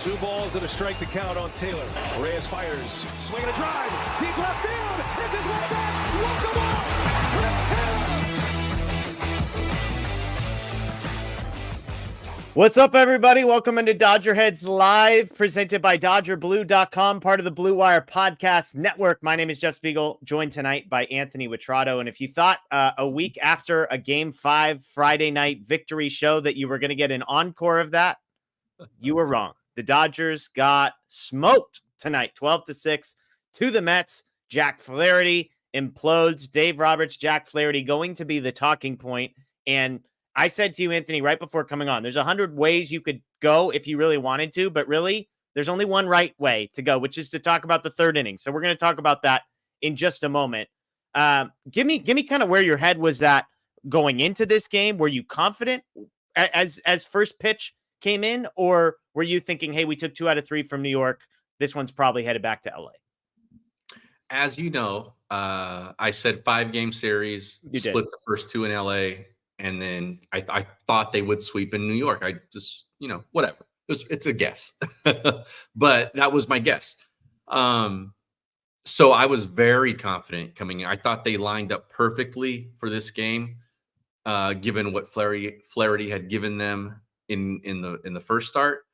Two balls and a strike to count on Taylor. Reyes fires, swinging a drive, deep left field. This is way back. Walk the ball. Let's Taylor. What's up, everybody? Welcome into DodgerHeads Live, presented by DodgerBlue.com, part of the Blue Wire Podcast Network. My name is Jeff Spiegel, joined tonight by Anthony Witrado. And if you thought a week after a Game 5 Friday night victory show that you were going to get an encore of that, you were wrong. The Dodgers got smoked tonight, 12-6 to the Mets. Jack Flaherty implodes. Dave Roberts, Jack Flaherty going to be the talking point. And I said to you, Anthony, right before coming on, there's 100 ways you could go if you really wanted to, but really, there's only one right way to go, which is to talk about the third inning. So we're going to talk about that in just a moment. Give me kind of where your head was at going into this game. Were you confident as first pitch came in, or were you thinking, hey, we took 2 out of 3 from New York. This one's probably headed back to LA? As you know, I said 5-game series, split the first 2 in LA. And then I thought they would sweep in New York. I just, whatever. It's a guess. But that was my guess. So I was very confident coming in. I thought they lined up perfectly for this game, given what Flaherty had given them in the first start,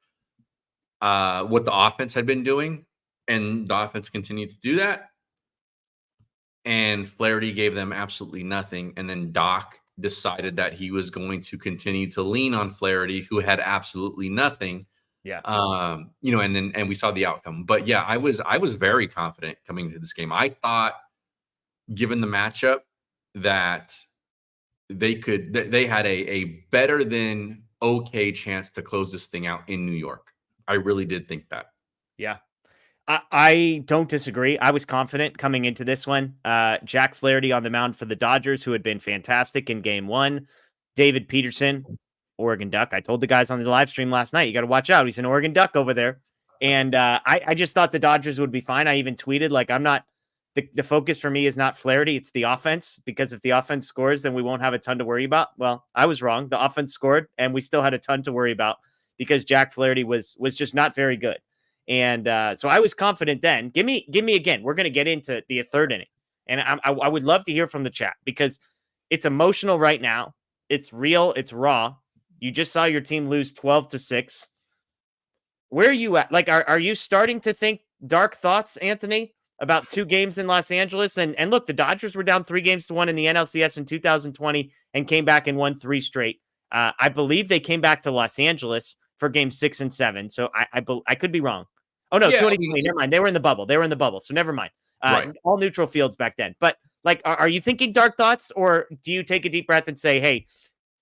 what the offense had been doing. And the offense continued to do that. And Flaherty gave them absolutely nothing. And then Doc decided that he was going to continue to lean on Flaherty, who had absolutely nothing. Yeah. And we saw the outcome. But yeah, I was very confident coming into this game. I thought, given the matchup, that they had a better than okay chance to close this thing out in New York. I really did think that. Yeah. I don't disagree. I was confident coming into this one. Jack Flaherty on the mound for the Dodgers, who had been fantastic in Game 1. David Peterson, Oregon Duck. I told the guys on the live stream last night, you got to watch out. He's an Oregon Duck over there. And I just thought the Dodgers would be fine. I even tweeted, the focus for me is not Flaherty, it's the offense. Because if the offense scores, then we won't have a ton to worry about. Well, I was wrong. The offense scored, and we still had a ton to worry about because Jack Flaherty was just not very good. And so I was confident then. Give me again. We're going to get into the third inning. And I would love to hear from the chat because it's emotional right now. It's real. It's raw. You just saw your team lose 12-6. Where are you at? Are you starting to think dark thoughts, Anthony, about 2 games in Los Angeles? And look, the Dodgers were down 3-1 in the NLCS in 2020 and came back and won 3 straight. I believe they came back to Los Angeles for Game 6 and 7. So I could be wrong. Oh, no, 2020. Never mind. They were in the bubble. So never mind. Right. All neutral fields back then. But are you thinking dark thoughts, or do you take a deep breath and say, hey,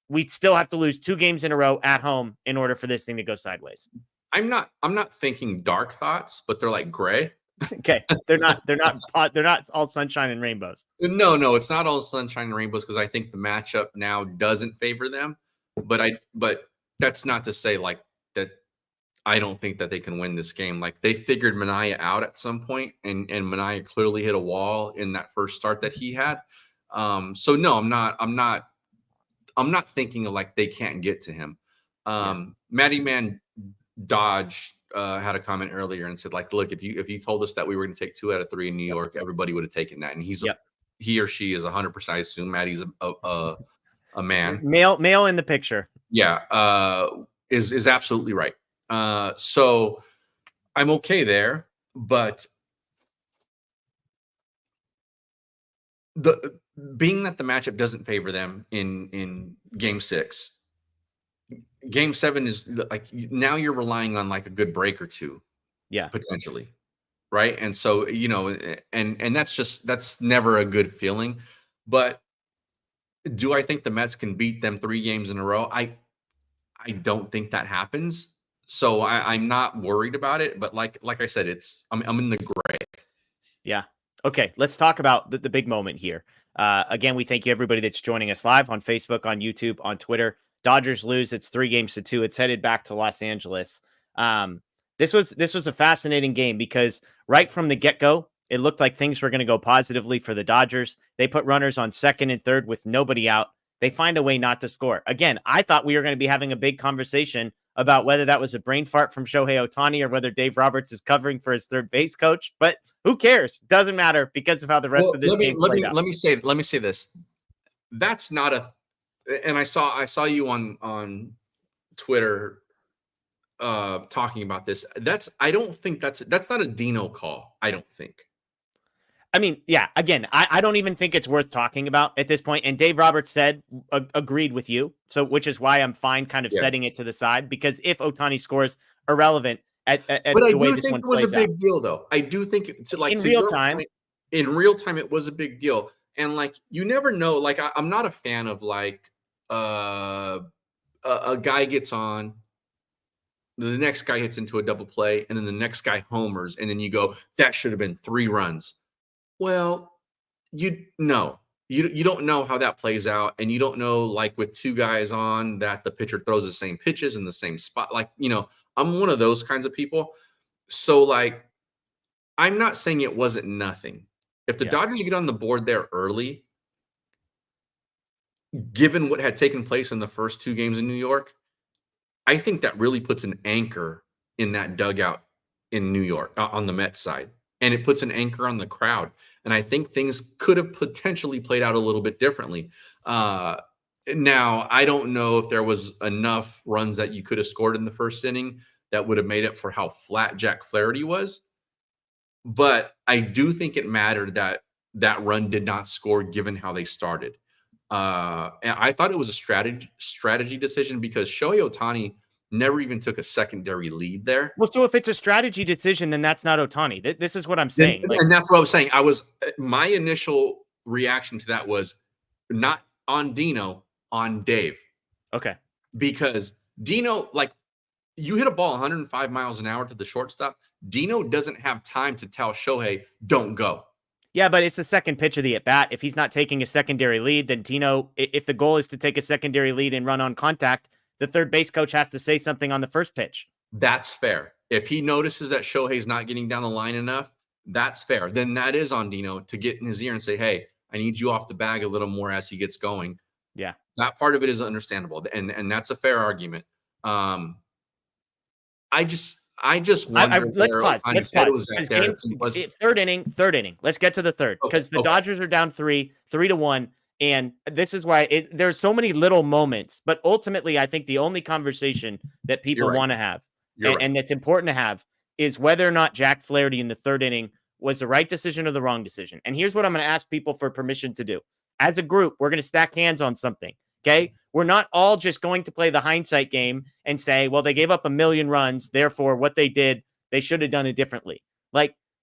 we still have to lose 2 games in a row at home in order for this thing to go sideways? I'm not thinking dark thoughts, but they're like gray. Okay. They're not all sunshine and rainbows. No, it's not all sunshine and rainbows because I think the matchup now doesn't favor them. But that's not to say that I don't think that they can win this game. They figured Manaea out at some point, and Manaea clearly hit a wall in that first start that he had. So no, I'm not thinking of they can't get to him. Matty Man Dodge had a comment earlier and said, look, if you told us that we were going to take 2 out of 3 in New York, everybody would have taken that. And he or she is 100%. I assume Matty's a man, male in the picture. Yeah, is absolutely right. So I'm okay there, but being that the matchup doesn't favor them in Game 6, Game 7 is now you're relying on a good break or 2, potentially, right? And so and that's never a good feeling. But do I think the Mets can beat them 3 games in a row? I don't think that happens. So I'm not worried about it. But like I said, I'm in the gray. Yeah. Okay. Let's talk about the big moment here. Again, we thank you everybody that's joining us live on Facebook, on YouTube, on Twitter. Dodgers lose. It's 3-2. It's headed back to Los Angeles. This was a fascinating game because right from the get-go, it looked like things were going to go positively for the Dodgers. They put runners on second and third with nobody out. They find a way not to score. Again, I thought we were going to be having a big conversation about whether that was a brain fart from Shohei Ohtani or whether Dave Roberts is covering for his third base coach. But who cares? Doesn't matter because of how the rest of this game played out. Let me say this. That's not a, and I saw you on Twitter talking about this. I don't think that's not a Dino call. I don't think. I mean, yeah, again, I don't even think it's worth talking about at this point. And Dave Roberts said, agreed with you. So, which is why I'm fine kind of setting it to the side, because if Ohtani scores irrelevant at but the I way do this think one it was plays a big out. deal, though. I do think In real time, it was a big deal. And like, you never know, like, I'm not a fan of like, a guy gets on, the next guy hits into a double play, and then the next guy homers, and then you go, that should have been 3 runs. Well, you don't know how that plays out, and you don't know, like, with 2 guys on, that the pitcher throws the same pitches in the same spot. Like, I'm one of those kinds of people. So, like, I'm not saying it wasn't nothing. If the Dodgers get on the board there early, given what had taken place in the first 2 games in New York, I think that really puts an anchor in that dugout in New York on the Mets side. And it puts an anchor on the crowd. And I think things could have potentially played out a little bit differently. Now, I don't know if there was enough runs that you could have scored in the first inning that would have made up for how flat Jack Flaherty was. But I do think it mattered that that run did not score given how they started. And I thought it was a strategy decision because Shohei Ohtani never even took a secondary lead there. Well, so if it's a strategy decision, then that's not Ohtani. This is what I'm saying. And that's what I was saying. My initial reaction to that was not on Dino, on Dave. Okay. Because Dino, like, you hit a ball 105 miles an hour to the shortstop. Dino doesn't have time to tell Shohei, don't go. Yeah, but it's the second pitch of the at-bat. If he's not taking a secondary lead, then Dino, if the goal is to take a secondary lead and run on contact, the third base coach has to say something on the first pitch. That's fair. If he notices that Shohei's not getting down the line enough, that's fair. Then that is on Dino to get in his ear and say, hey, I need you off the bag a little more as he gets going. Yeah. That part of it is understandable. And that's a fair argument. I just wonder. Let's pause. Third inning. Let's get to the third because the Dodgers are down 3-1. And this is why there's so many little moments, but ultimately I think the only conversation that people want to have and that's important to have is whether or not Jack Flaherty in the third inning was the right decision or the wrong decision. And here's what I'm going to ask people for permission to do. As a group, we're going to stack hands on something. Okay. We're not all just going to play the hindsight game and say, well, they gave up 1 million runs. Therefore, what they did, they should have done it differently.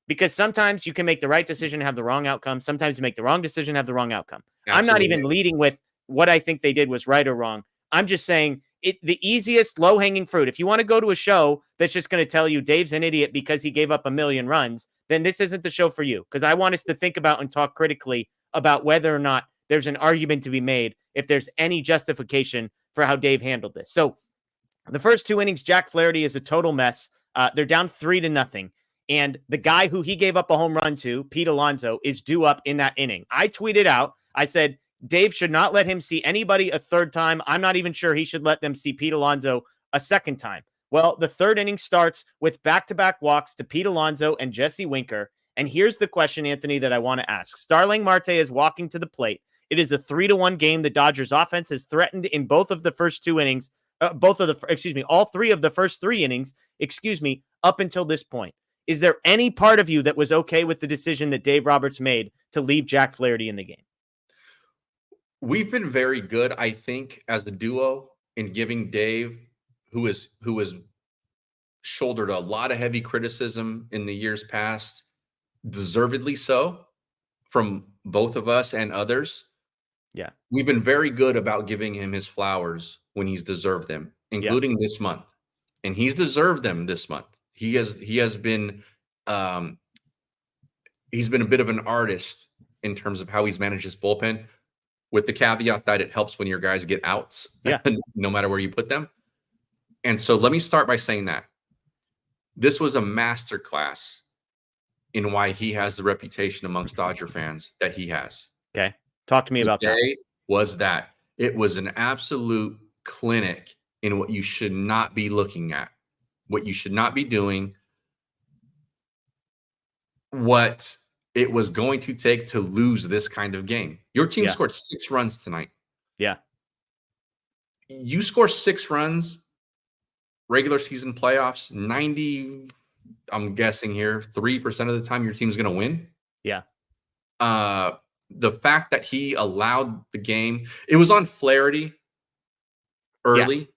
Because sometimes you can make the right decision and have the wrong outcome. Sometimes you make the wrong decision and have the wrong outcome. Absolutely. I'm not even leading with what I think they did was right or wrong. I'm just saying the easiest low-hanging fruit. If you want to go to a show that's just going to tell you Dave's an idiot because he gave up 1 million runs, then this isn't the show for you. Because I want us to think about and talk critically about whether or not there's an argument to be made if there's any justification for how Dave handled this. So the first 2 innings, Jack Flaherty is a total mess. They're down 3-0. And the guy who he gave up a home run to, Pete Alonso, is due up in that inning. I tweeted out, I said, Dave should not let him see anybody a third time. I'm not even sure he should let them see Pete Alonso a second time. Well, the third inning starts with back-to-back walks to Pete Alonso and Jesse Winker. And here's the question, Anthony, that I want to ask. Starling Marte is walking to the plate. It is a 3-1 game. The Dodgers offense has threatened in both of the first 2 innings, all 3 of the first 3 innings, up until this point. Is there any part of you that was okay with the decision that Dave Roberts made to leave Jack Flaherty in the game? We've been very good, I think, as a duo in giving Dave, who has shouldered a lot of heavy criticism in the years past, deservedly so, from both of us and others. Yeah. We've been very good about giving him his flowers when he's deserved them, including this month. And he's deserved them this month. He's been a bit of an artist in terms of how he's managed his bullpen, with the caveat that it helps when your guys get outs, no matter where you put them. And so let me start by saying that this was a masterclass in why he has the reputation amongst Dodger fans that he has. Okay. Talk to me about that. It was an absolute clinic in what you should not be looking at, what you should not be doing, what it was going to take to lose this kind of game. Your team Yeah. scored 6 runs tonight. Yeah. You score 6 runs, regular season playoffs, 90, I'm guessing here, 3% of the time your team's going to win. Yeah. The fact that he allowed the game, it was on Flaherty early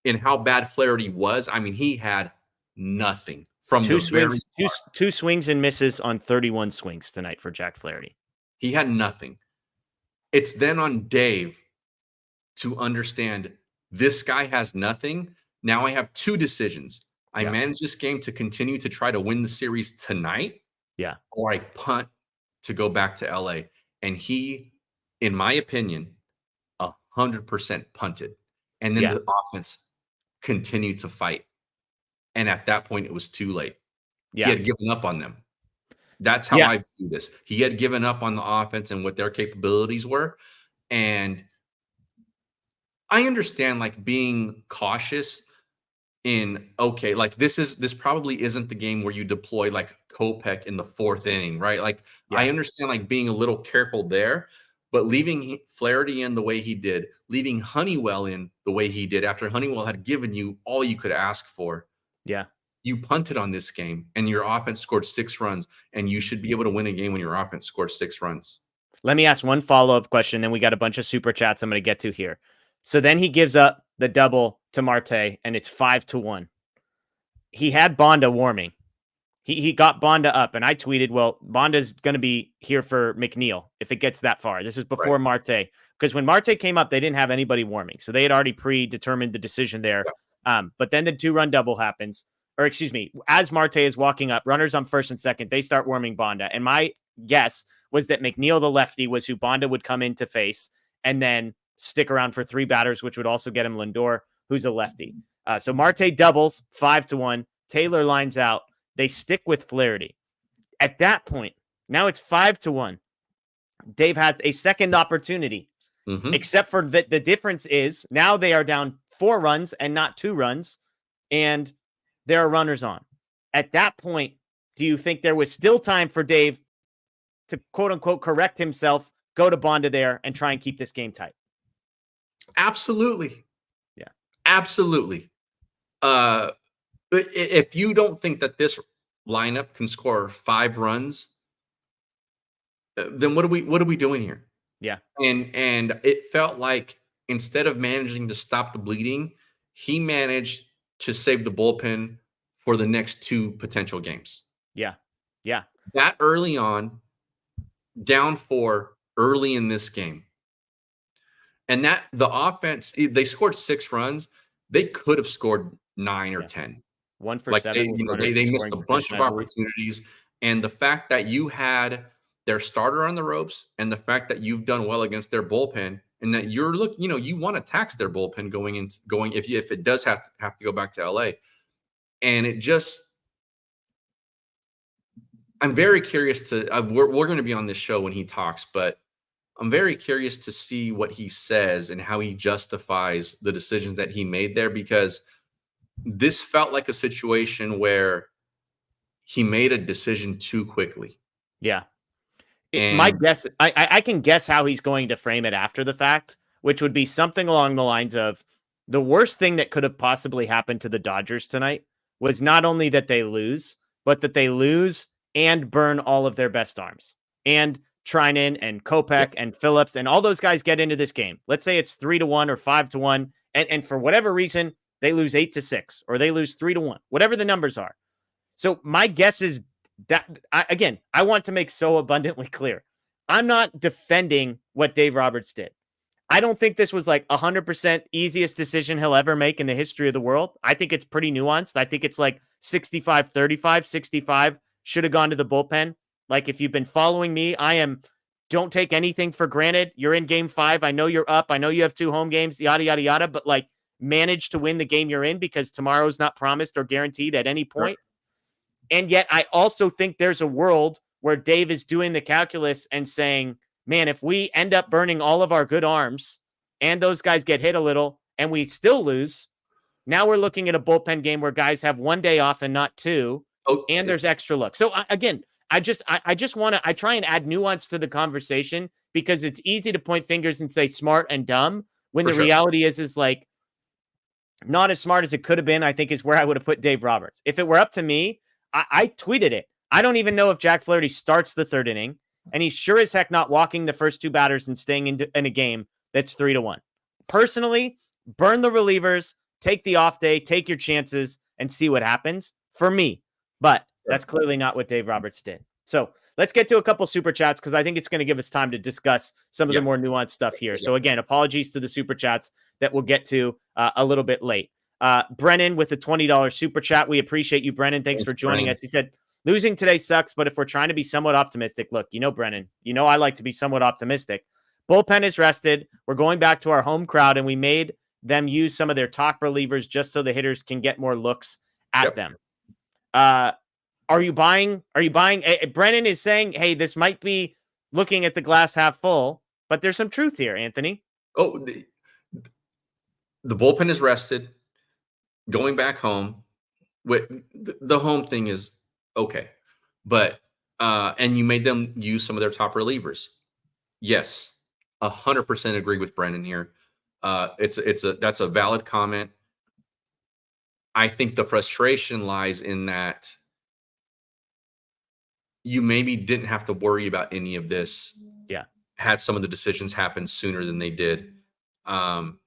in how bad Flaherty was. I mean, he had nothing from Two the very swings, start. two swings and misses on 31 swings tonight for Jack Flaherty. He had nothing. It's then on Dave to understand this guy has nothing. Now I have 2 decisions. I manage this game to continue to try to win the series tonight. Yeah. Or I punt to go back to LA. And he, in my opinion, 100% punted. And then the offense continued to fight. And at that point, it was too late. Yeah. He had given up on them. That's how I view this. He had given up on the offense and what their capabilities were. And I understand like being cautious in, okay, like this probably isn't the game where you deploy like Kopech in the 4th inning, right? Like I understand like being a little careful there, but leaving Flaherty in the way he did, leaving Honeywell in the way he did after Honeywell had given you all you could ask for. Yeah. You punted on this game and your offense scored 6 runs, and you should be able to win a game when your offense scores 6 runs. Let me ask one follow-up question, then we got a bunch of super chats I'm going to get to here. So then he gives up the double to Marte, and it's 5-1. He had Bonda warming. He got Bonda up, and I tweeted, well, Bonda's going to be here for McNeil if it gets that far. This is before Marte. Because when Marte came up, they didn't have anybody warming. So they had already predetermined the decision there. But then the 2-run double happens. Or excuse me, as Marte is walking up, runners on 1st and 2nd, they start warming Bonda. And my guess was that McNeil, the lefty, was who Bonda would come in to face and then stick around for 3 batters, which would also get him Lindor, who's a lefty. So Marte doubles 5-1. Taylor lines out. They stick with Flaherty. At that point, now it's 5-1. Dave has a second opportunity, except for the difference is now they are down 4 runs and not 2 runs, and there are runners on. At that point, do you think there was still time for Dave to quote unquote correct himself, go to Bonda there, and try and keep this game tight? Absolutely. Yeah. Absolutely. But if you don't think that this lineup can score 5 runs, then what are we doing here? Yeah. And it felt like instead of managing to stop the bleeding, he managed to save the bullpen for the next 2 potential games. Yeah. Yeah. That early on, down 4 early in this game. And that the offense, they scored 6 runs. They could have scored 9 or 10. 1 for Like 7. they missed a bunch of opportunities. And the fact that you had their starter on the ropes and the fact that you've done well against their bullpen and that you want to tax their bullpen going if it does have to go back to LA. And it just, I'm very curious to, we're going to be on this show when he talks, but I'm very curious to see what he says and how he justifies the decisions that he made there, because this felt like a situation where he made a decision too quickly. Yeah. My guess, I can guess how he's going to frame it after the fact, which would be something along the lines of the worst thing that could have possibly happened to the Dodgers tonight was not only that they lose, but that they lose and burn all of their best arms. And Trinan and Kopech and Phillips and all those guys get into this game. Let's say it's 3-1 or 5-1. And for whatever reason, they lose 8-6 or they lose 3-1, whatever the numbers are. So my guess is that, I want to make so abundantly clear. I'm not defending what Dave Roberts did. I don't think this was like 100% easiest decision he'll ever make in the history of the world. I think it's pretty nuanced. I think it's like 65-35, 65 should have gone to the bullpen. Like if you've been following me, don't take anything for granted. You're in game 5. I know you're up. I know you have 2 home games, yada, yada, yada, but like manage to win the game you're in because tomorrow's not promised or guaranteed at any point. Sure. And yet I also think there's a world where Dave is doing the calculus and saying, man, if we end up burning all of our good arms and those guys get hit a little and we still lose, Now we're looking at a bullpen game where guys have 1 day off and not 2, and there's extra look. So again, I just want to, I try and add nuance to the conversation because it's easy to point fingers and say smart and dumb when the reality is like not as smart as it could have been, I think is where I would have put Dave Roberts. If it were up to me, I tweeted it. I don't even know if Jack Flaherty starts the 3rd inning, and he's sure as heck not walking the first 2 batters and staying in a game that's 3-1. Personally, burn the relievers, take the off day, take your chances, and see what happens for me. But that's clearly not what Dave Roberts did. So let's get to a couple super chats because I think it's going to give us time to discuss some of the more nuanced stuff here. So again, apologies to the super chats that we'll get to a little bit late. Brennan with a $20 super chat. We appreciate you, Brennan. Thanks for joining us. He said, losing today sucks, but if we're trying to be somewhat optimistic, look, Brennan, I like to be somewhat optimistic. Bullpen is rested. We're going back to our home crowd, and we made them use some of their top relievers just so the hitters can get more looks at them. Are you buying? Brennan is saying, hey, this might be looking at the glass half full, but there's some truth here, Anthony. Oh, the bullpen is rested. Going back home, with the home thing is okay, but and you made them use some of their top relievers. Yes, 100% agree with Brennan here. That's a valid comment. I think the frustration lies in that you maybe didn't have to worry about any of this. Yeah, had some of the decisions happen sooner than they did.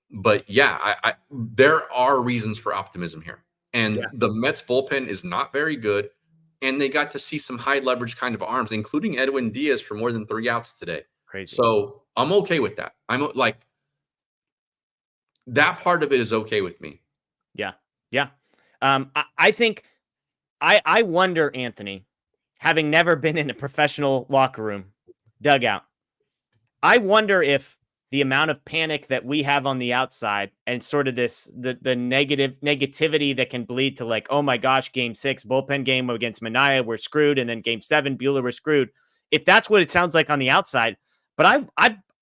But yeah, there are reasons for optimism here. And the Mets bullpen is not very good. And they got to see some high leverage kind of arms, including Edwin Diaz for more than 3 outs today. Crazy. So I'm okay with that. I'm like, that part of it is okay with me. Yeah. Yeah. I think I wonder, Anthony, having never been in a professional locker room dugout, I wonder if the amount of panic that we have on the outside and sort of the negativity that can bleed to like, oh my gosh, game 6 bullpen game against Manaea, we're screwed. And then game 7, Buehler, we're screwed. If that's what it sounds like on the outside. But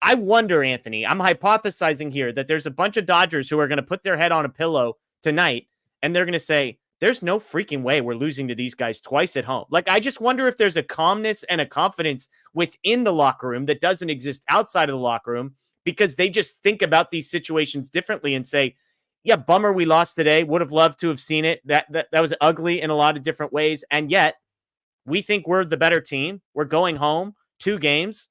I wonder, Anthony, I'm hypothesizing here that there's a bunch of Dodgers who are going to put their head on a pillow tonight and they're going to say, there's no freaking way we're losing to these guys twice at home. Like, I just wonder if there's a calmness and a confidence within the locker room that doesn't exist outside of the locker room because they just think about these situations differently and say, yeah, bummer we lost today. Would have loved to have seen it. That was ugly in a lot of different ways. And yet we think we're the better team. We're going home 2 games.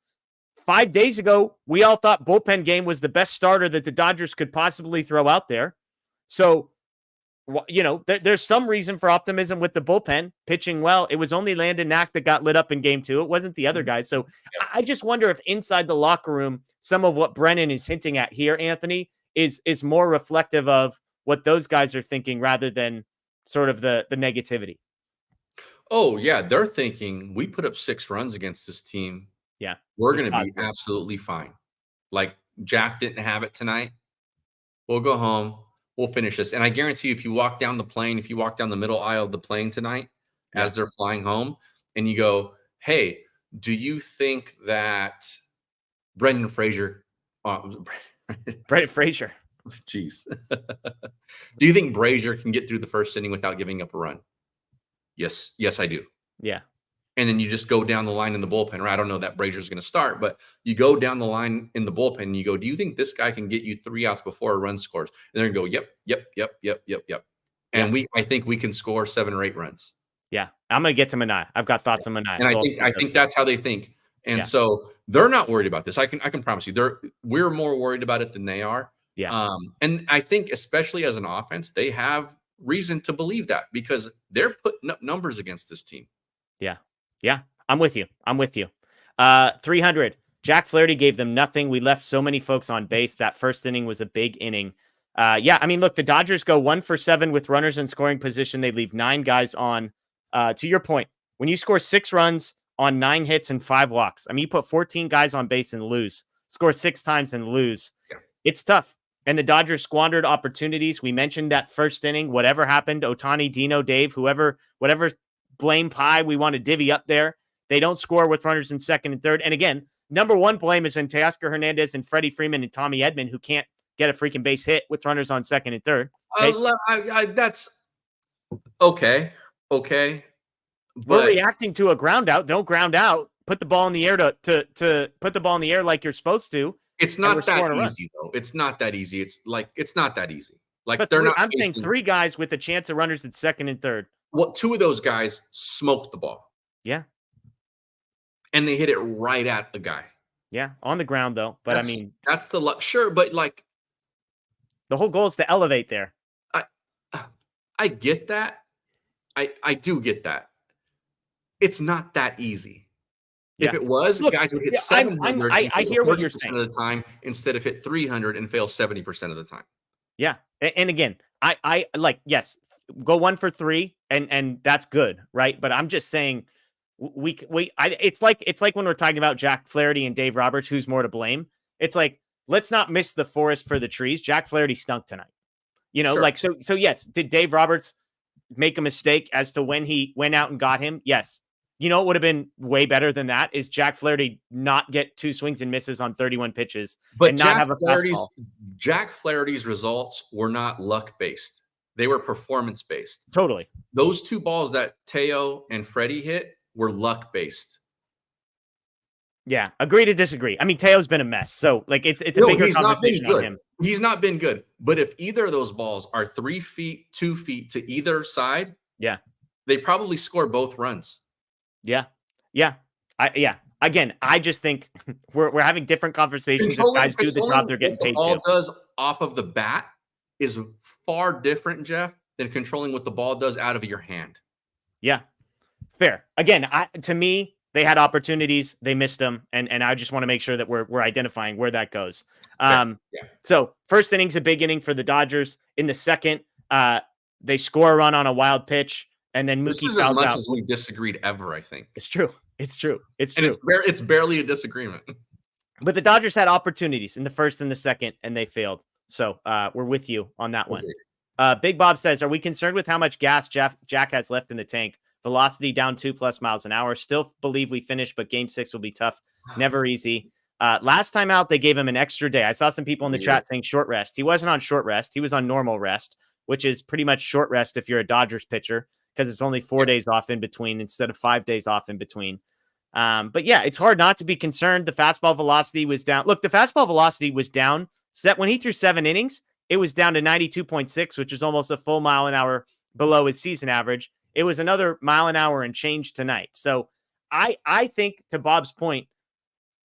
5 days ago, we all thought bullpen game was the best starter that the Dodgers could possibly throw out there. So, there's some reason for optimism with the bullpen pitching well. It was only Landon Knack that got lit up in game 2. It wasn't the other guys. So I just wonder if inside the locker room, some of what Brennan is hinting at here, Anthony, is more reflective of what those guys are thinking rather than sort of the negativity. Oh, yeah. They're thinking we put up 6 runs against this team. Yeah. We're going to be absolutely fine. Like Jack didn't have it tonight. We'll go home. We'll finish this. And I guarantee you, if you walk down the plane, if you walk down the middle aisle of the plane tonight as they're flying home and you go, hey, do you think that Brendan Fraser, Brendan Fraser, jeez. Do you think Brazier can get through the first inning without giving up a run? Yes. Yes, I do. Yeah. And then you just go down the line in the bullpen. Right? I don't know that Brazier's going to start, but you go down the line in the bullpen and you go, do you think this guy can get you 3 outs before a run scores? And they're going to go, yep. And I think we can score 7 or 8 runs. Yeah. I'm going to get to Manaea. I've got thoughts on Manaea. And I think that's how they think. And so they're not worried about this. I can promise you we're more worried about it than they are. Yeah. And I think especially as an offense, they have reason to believe that because they're putting up numbers against this team. Yeah. Yeah. I'm with you. 300. Jack Flaherty gave them nothing. We left so many folks on base. That first inning was a big inning. Yeah. I mean, look, the Dodgers go 1 for 7 with runners in scoring position. They leave 9 guys on. To your point, when you score 6 runs on 9 hits and 5 walks, I mean, you put 14 guys on base and lose, score 6 times and lose. Yeah. It's tough. And the Dodgers squandered opportunities. We mentioned that first inning, whatever happened, Ohtani, Dino, Dave, whatever blame pie we want to divvy up there. They don't score with runners in second and third. And again, number one blame is in Teoscar Hernandez and Freddie Freeman and Tommy Edman, who can't get a freaking base hit with runners on second and third. That's okay. Okay. We're But reacting to a ground out. Don't ground out. Put the ball in the air to put the ball in the air like you're supposed to. it's not that easy, though. It's not that easy. It's not that easy. Like But they're not. I'm saying 3 guys with a chance of runners at second and third. Well, 2 of those guys smoked the ball. Yeah. And they hit it right at the guy. Yeah. On the ground, though. But that's the luck. Sure, but like the whole goal is to elevate there. I get that. I do get that. It's not that easy. Yeah. If it was, guys would hit 700 I hear what you're saying. of the time instead of hit 300 and fail 70% of the time. Yeah. And again, I like, yes, go 1 for 3 and that's good, right? But I'm just saying it's like when we're talking about Jack Flaherty and Dave Roberts, who's more to blame. It's like, let's not miss the forest for the trees. Jack Flaherty stunk tonight. Sure. Like, so yes, did Dave Roberts make a mistake as to when he went out and got him? Yes. What would have been way better than that is Jack Flaherty not get 2 swings and misses on 31 pitches, but and not have a fastball. Jack Flaherty's results were not luck-based. They were performance-based. Totally. Those 2 balls that Teo and Freddie hit were luck-based. Yeah, agree to disagree. I mean, Teo's been a mess, so like it's a bigger conversation on him. He's not been good. But if either of those balls are 3 feet, 2 feet to either side, yeah, they probably score both runs. Yeah. Again, I just think we're having different conversations. If guys do the job they're getting paid to. What the ball does off of the bat is far different, Jeff, than controlling what the ball does out of your hand. Yeah, fair. Again, to me, they had opportunities, they missed them, and I just want to make sure that we're identifying where that goes. So first inning's a big inning for the Dodgers. In the second, they score a run on a wild pitch. And then Mookie fouls out. This is as much as we disagreed ever, I think. It's true. And it's barely a disagreement. But the Dodgers had opportunities in the first and the second, and they failed. So we're with you on that one. Big Bob says, are we concerned with how much gas Jack has left in the tank? Velocity down 2+ miles an hour. Still believe we finished, but game 6 will be tough. Never easy. Last time out, they gave him an extra day. I saw some people in the chat saying short rest. He wasn't on short rest. He was on normal rest, which is pretty much short rest if you're a Dodgers pitcher, because it's only 4 days off in between instead of 5 days off in between. But yeah, it's hard not to be concerned. The fastball velocity was down. Look, the fastball velocity was down. So when he threw 7 innings, it was down to 92.6, which is almost a full mile an hour below his season average. It was another mile an hour and change tonight. So I think, to Bob's point,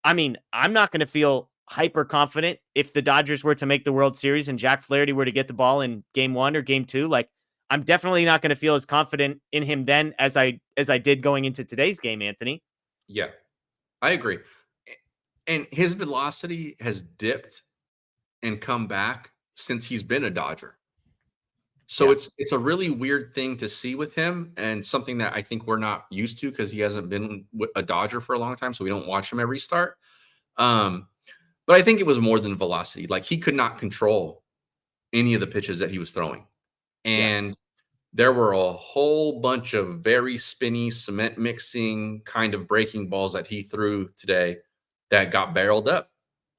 I mean, I'm not going to feel hyper confident if the Dodgers were to make the World Series and Jack Flaherty were to get the ball in game 1 or game 2. Like, I'm definitely not going to feel as confident in him then as I did going into today's game, Anthony. Yeah, I agree. And his velocity has dipped and come back since he's been a Dodger. So it's a really weird thing to see with him, and something that I think we're not used to because he hasn't been a Dodger for a long time, so we don't watch him every start. But I think it was more than velocity. Like, he could not control any of the pitches that he was throwing. And there were a whole bunch of very spinny, cement mixing kind of breaking balls that he threw today that got barreled up.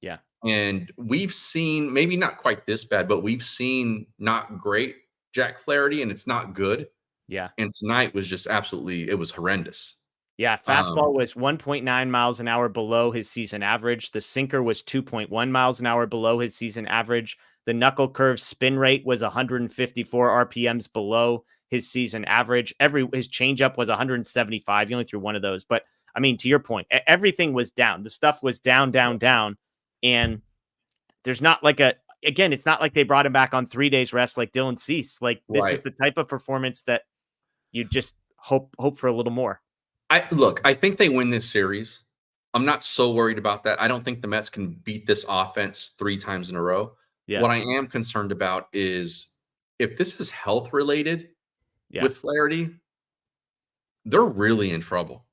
Yeah. And we've seen, maybe not quite this bad, but we've seen not great Jack Flaherty, and it's not good. Yeah. And tonight was just absolutely, it was horrendous. Yeah. Fastball was 1.9 miles an hour below his season average. The sinker was 2.1 miles an hour below his season average. The knuckle curve spin rate was 154 RPMs below his season average. His changeup was 175. He only threw one of those. But I mean, to your point, everything was down. The stuff was down. And there's not like it's not like they brought him back on 3 days rest like Dylan Cease. Like, this is the type of performance that you just hope for a little more. I think they win this series. I'm not so worried about that. I don't think the Mets can beat this offense 3 times in a row. Yeah. What I am concerned about is if this is health related with Flaherty, they're really in trouble.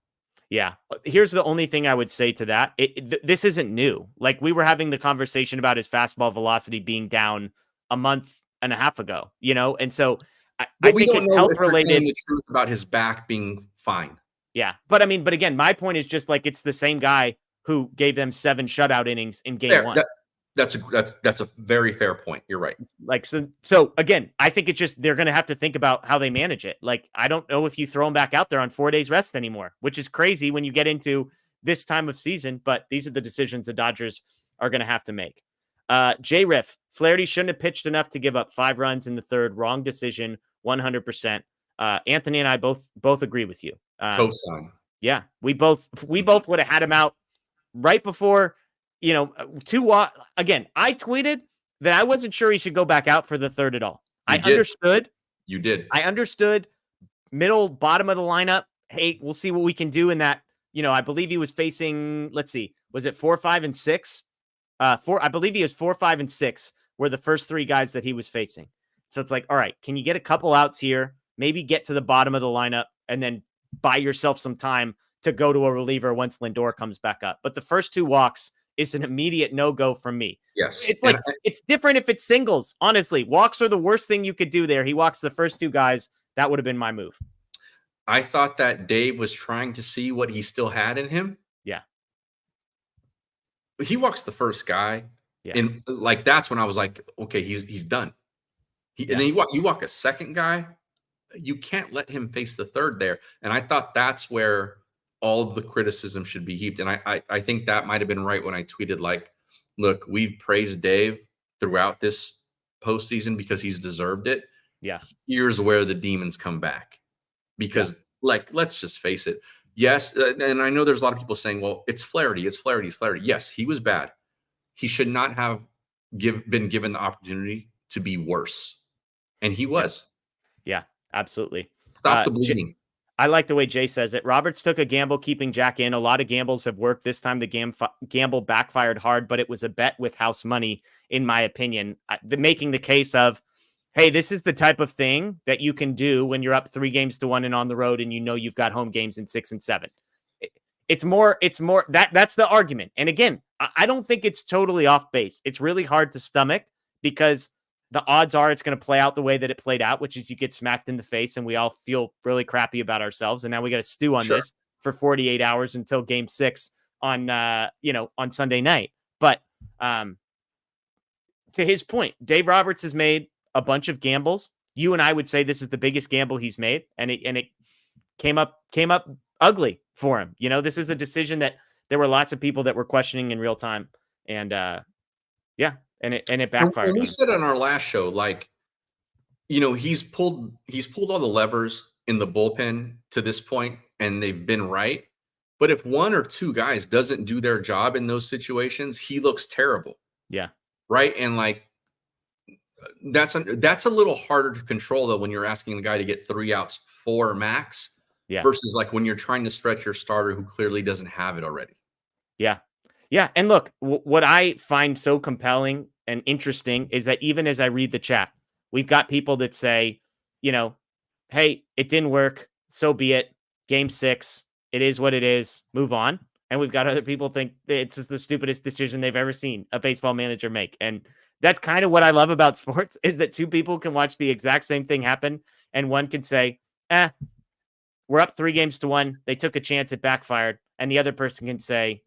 Yeah. Here's the only thing I would say to that. This isn't new. Like, we were having the conversation about his fastball velocity being down a month and a half ago, and so I think it's health related. The truth about his back being fine. Yeah. But again, my point is just like, it's the same guy who gave them 7 shutout innings in game 1. That's a very fair point. You're right. Like, so again, I think it's just, they're going to have to think about how they manage it. Like, I don't know if you throw them back out there on 4 days rest anymore, which is crazy when you get into this time of season, but these are the decisions the Dodgers are going to have to make. J Riff, Flaherty shouldn't have pitched enough to give up 5 runs in the third. Wrong decision. 100%. Anthony and I both agree with you. Cosign. Yeah, we both would have had him out right before, again, I tweeted that I wasn't sure he should go back out for the third at all. Understood. You did. I understood middle, bottom of the lineup. Hey, we'll see what we can do in that. I believe he was facing, let's see, was it 4, 5, and 6? I believe he was 4, 5, and 6 were the first 3 guys that he was facing. So it's like, all right, can you get a couple outs here? Maybe get to the bottom of the lineup and then buy yourself some time to go to a reliever once Lindor comes back up. But the first 2 walks is an immediate no-go from me. Yes. It's like, it's different if it's singles. Honestly, walks are the worst thing you could do there. He walks the first 2 guys. That would have been my move. I thought that Dave was trying to see what he still had in him. Yeah. He walks the first guy. Yeah. And like, that's when I was like, okay, he's done. And then you walk a second guy. You can't let him face the third there. And I thought that's where all the criticism should be heaped. And I think that might have been right when I tweeted, like, look, we've praised Dave throughout this postseason because he's deserved it. Yeah. Here's where the demons come back. Because, like, let's just face it. Yes, and I know there's a lot of people saying, well, it's Flaherty. It's Flaherty. It's Flaherty. Yes, he was bad. He should not have been given the opportunity to be worse. And he was. Yeah, absolutely. Stop the bleeding. I like the way Jay says it. Roberts took a gamble keeping Jack in. A lot of gambles have worked. This time the gamble backfired hard, but it was a bet with house money, in my opinion. Making the case of, hey, this is the type of thing that you can do when you're up 3-1 and on the road and you've got home games in 6 and 7. It's more that's the argument. And again, I don't think it's totally off base. It's really hard to stomach because the odds are it's going to play out the way that it played out, which is you get smacked in the face and we all feel really crappy about ourselves. And now we got to stew on this for 48 hours until game 6 on, on Sunday night. But to his point, Dave Roberts has made a bunch of gambles. You and I would say this is the biggest gamble he's made. And it came up ugly for him. This is a decision that there were lots of people that were questioning in real time. And and it backfired. And we said on our last show, like, he's pulled all the levers in the bullpen to this point, and they've been right. But if 1 or 2 guys doesn't do their job in those situations, he looks terrible. Yeah. Right. And like, that's a little harder to control though when you're asking the guy to get 3 outs, 4 max. Yeah. Versus like when you're trying to stretch your starter who clearly doesn't have it already. Yeah. Yeah. And look, what I find so compelling and interesting is that even as I read the chat, we've got people that say, hey, it didn't work. So be it. Game 6. It is what it is. Move on. And we've got other people think it's just the stupidest decision they've ever seen a baseball manager make. And that's kind of what I love about sports is that 2 people can watch the exact same thing happen. And one can say, we're up 3-1. They took a chance. It backfired. And the other person can say,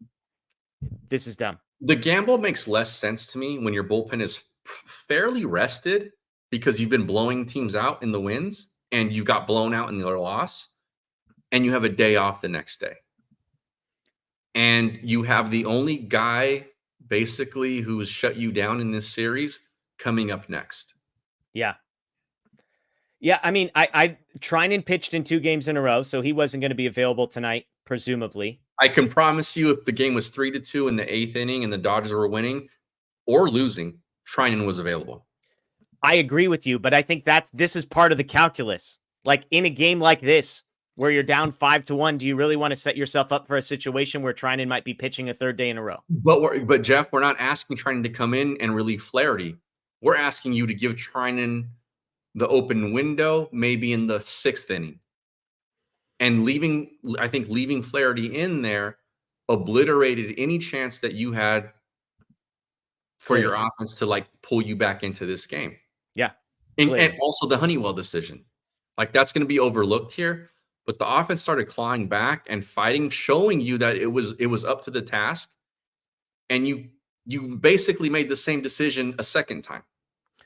this is dumb. The gamble makes less sense to me when your bullpen is fairly rested because you've been blowing teams out in the wins and you got blown out in their loss and you have a day off the next day. And you have the only guy basically who's shut you down in this series coming up next. Yeah. Yeah, I mean, I Trinan pitched in 2 games in a row, so he wasn't going to be available tonight, presumably. I can promise you if the game was 3-2 in the 8th inning and the Dodgers were winning or losing, Trinan was available. I agree with you, but I think this is part of the calculus. Like in a game like this, where you're down 5-1, do you really want to set yourself up for a situation where Trinan might be pitching a 3rd day in a row? But Jeff, we're not asking Trinan to come in and relieve Flaherty. We're asking you to give Trinan the open window, maybe in the 6th inning. And I think leaving Flaherty in there obliterated any chance that you had for your offense to like pull you back into this game. Yeah. And also the Honeywell decision. Like that's going to be overlooked here. But the offense started clawing back and fighting, showing you that it was up to the task. And you basically made the same decision a second time.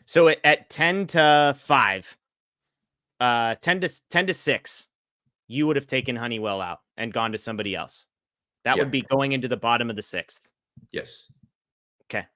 So at 10-5, 10-6, you would have taken Honeywell out and gone to somebody else. That would be going into the bottom of the 6th. Yes. Okay.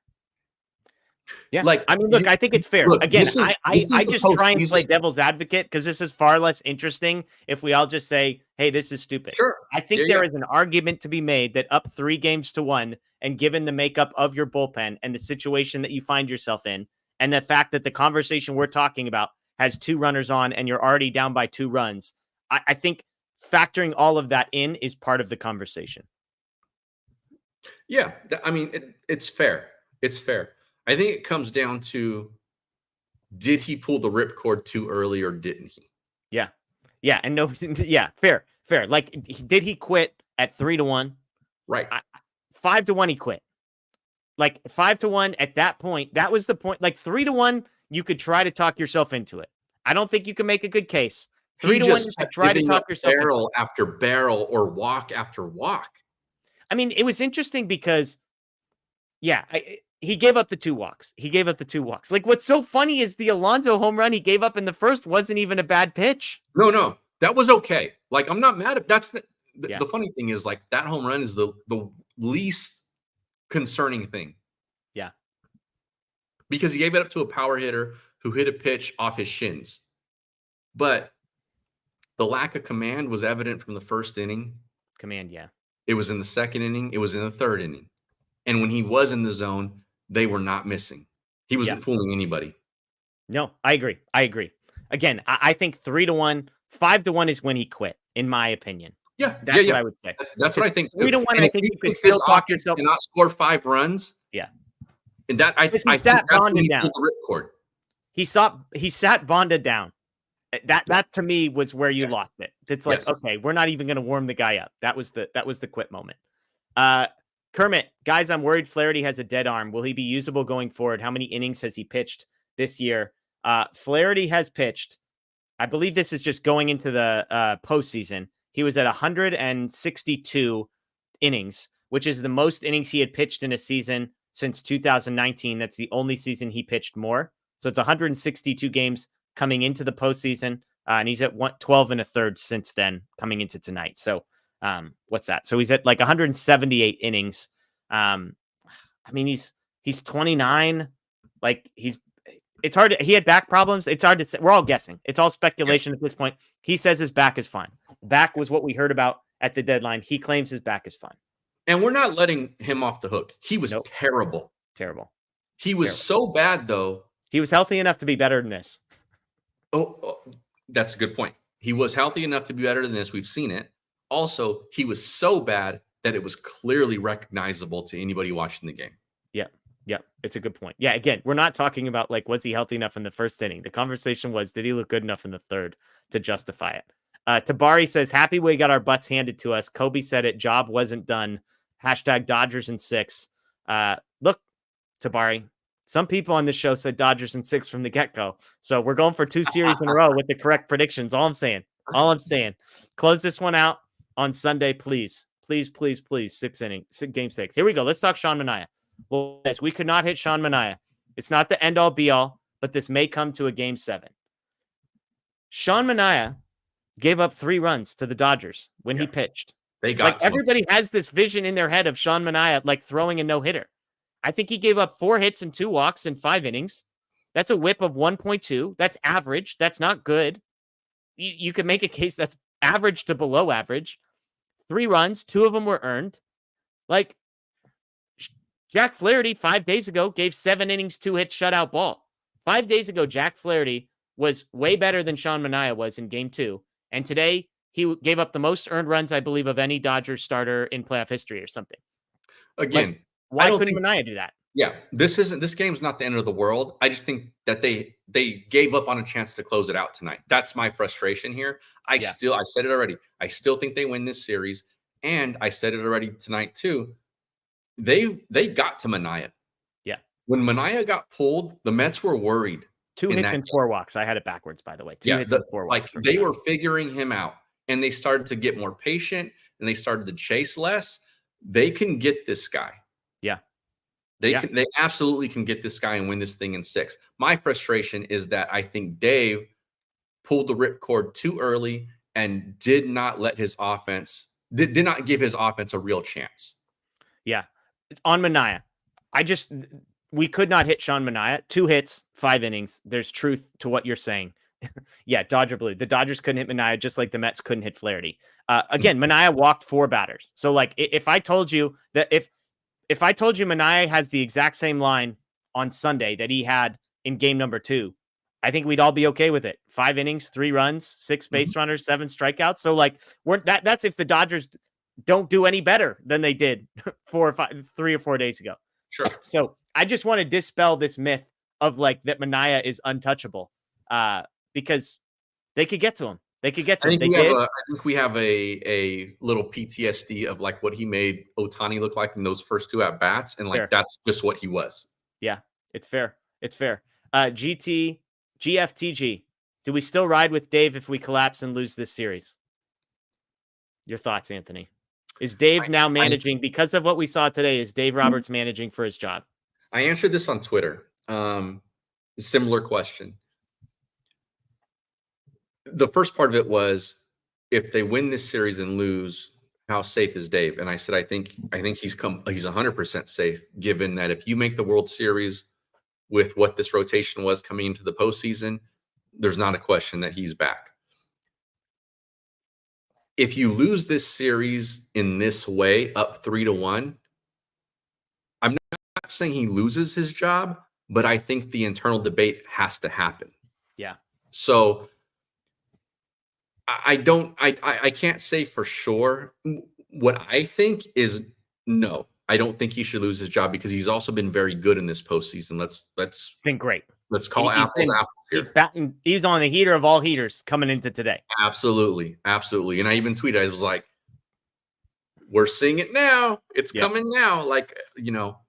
Yeah. Like, I mean, look, I think it's fair. Look, Again, this is I just try and postseason. play devil's advocate because this is far less interesting if we all just say, hey, this is stupid. Sure. I think there is an argument to be made that up 3-1, and given the makeup of your bullpen and the situation that you find yourself in, and the fact that the conversation we're talking about has 2 runners on and you're already down by 2 runs, I think factoring all of that in is part of the conversation. Yeah. I mean, it's fair. It's fair. I think it comes down to, did he pull the ripcord too early or didn't he? Yeah. Yeah. And no, yeah, fair. Like, did he quit at 3-1? Right. 5-1, he quit. Like 5-1 at that point, that was the point. Like 3-1, you could try to talk yourself into it. I don't think you can make a good case. 3-1, you could try to talk yourself into it. Barrel after barrel or walk after walk. I mean, it was interesting because, yeah, he gave up the 2 walks. Like, what's so funny is the Alonso home run he gave up in the first wasn't even a bad pitch. No, that was okay. Like, I'm not mad at that's the funny thing is, like, that home run is the least concerning thing. Yeah. Because he gave it up to a power hitter who hit a pitch off his shins. But the lack of command was evident from the first inning. Command, yeah. It was in the second inning. It was in the third inning. And when he was in the zone, they were not missing. He wasn't fooling anybody. No, I agree. Again, I think 3-1, 5-1 is when he quit, in my opinion. Yeah, that's what I would say. That's what I think. 3-1, I think you could still talk yourself. Cannot score 5 runs. Yeah, and that I think that's when he pulled the ripcord. He sat Bonda down. That to me was where you lost it. It's like, okay, we're not even going to warm the guy up. That was the quit moment. Kermit, guys, I'm worried Flaherty has a dead arm. Will he be usable going forward? How many innings has he pitched this year? Flaherty has pitched, I believe this is just going into the postseason. He was at 162 innings, which is the most innings he had pitched in a season since 2019. That's the only season he pitched more. So it's 162 games coming into the postseason. And he's at 12 1/3 since then, coming into tonight. So what's that? So he's at like 178 innings. I mean, he's 29. Like it's hard. He had back problems. It's hard to say. We're all guessing. It's all speculation at this point. He says his back is fine. Back was what we heard about at the deadline. He claims his back is fine. And we're not letting him off the hook. He was terrible. He was so bad, though. He was healthy enough to be better than this. Oh, that's a good point. He was healthy enough to be better than this. We've seen it. Also, he was so bad that it was clearly recognizable to anybody watching the game. Yeah, it's a good point. Yeah, again, we're not talking about like, was he healthy enough in the first inning? The conversation was, did he look good enough in the third to justify it? Tabari says, happy we got our butts handed to us. Kobe said it, job wasn't done. # Dodgers in 6. Look, Tabari, some people on this show said Dodgers in 6 from the get-go. So we're going for 2 series in a row with the correct predictions. All I'm saying. Close this one out on Sunday, please. Please. 6 innings, game 6. Here we go. Let's talk Sean Manaea. Well, guys, we could not hit Sean Manaea. It's not the end-all, be-all, but this may come to a game 7. Sean Manaea gave up 3 runs to the Dodgers when he pitched. They got everybody has this vision in their head of Sean Manaea like throwing a no-hitter. I think he gave up 4 hits and 2 walks in 5 innings. That's a whip of 1.2. That's average. That's not good. You could make a case that's average to below average. 3 runs, 2 of them were earned. Like, Jack Flaherty 5 days ago gave 7 innings, 2 hits, shutout ball. 5 days ago, Jack Flaherty was way better than Sean Manaea was in game 2. And today, he gave up the most earned runs, I believe, of any Dodgers starter in playoff history or something. Again, why couldn't Manaea do that? Yeah, this game's not the end of the world. I just think that they gave up on a chance to close it out tonight. That's my frustration here. I said it already. I still think they win this series. And I said it already tonight too. They got to Manaea. Yeah. When Manaea got pulled, the Mets were worried. 2 hits and 4 walks. I had it backwards, by the way. 2 hits and 4 walks. Like, they were figuring him out, and they started to get more patient, and they started to chase less. They can get this guy. Yeah. They absolutely can get this guy and win this thing in 6. My frustration is that I think Dave pulled the ripcord too early and did not let his offense did not give his offense a real chance. Yeah. On Manaea, we could not hit Sean Manaea. 2 hits, 5 innings. There's truth to what you're saying. Yeah, Dodger Blue. The Dodgers couldn't hit Manaea just like the Mets couldn't hit Flaherty. Again, Manaea walked 4 batters. So like if I told you Manaea has the exact same line on Sunday that he had in game number 2, I think we'd all be okay with it. 5 innings, 3 runs, 6 base runners, 7 strikeouts. So like that's if the Dodgers don't do any better than they did 3 or 4 days ago. Sure. So I just want to dispel this myth of like that Manaea is untouchable, because they could get to him. They could get to him. I think we have a little PTSD of like what he made Ohtani look like in those first 2 at bats, and like that's just what he was. Yeah, it's fair. It's fair. GFTG. Do we still ride with Dave if we collapse and lose this series? Your thoughts, Anthony? Is Dave now managing because of what we saw today? Is Dave Roberts managing for his job? I answered this on Twitter. Similar question. The first part of it was, if they win this series and lose, how safe is Dave? And I said, I think he's 100% safe, given that if you make the World Series with what this rotation was coming into the postseason, there's not a question that he's back. If you lose this series in this way, up 3-1, I'm not saying he loses his job, but I think the internal debate has to happen. Yeah. So I can't say for sure. What I think is, no, I don't think he should lose his job, because he's also been very good in this postseason. Let's been great. Let's call apples here. He's on the heater of all heaters coming into today. Absolutely. And I even tweeted, I was like, we're seeing it now. It's coming now. Like,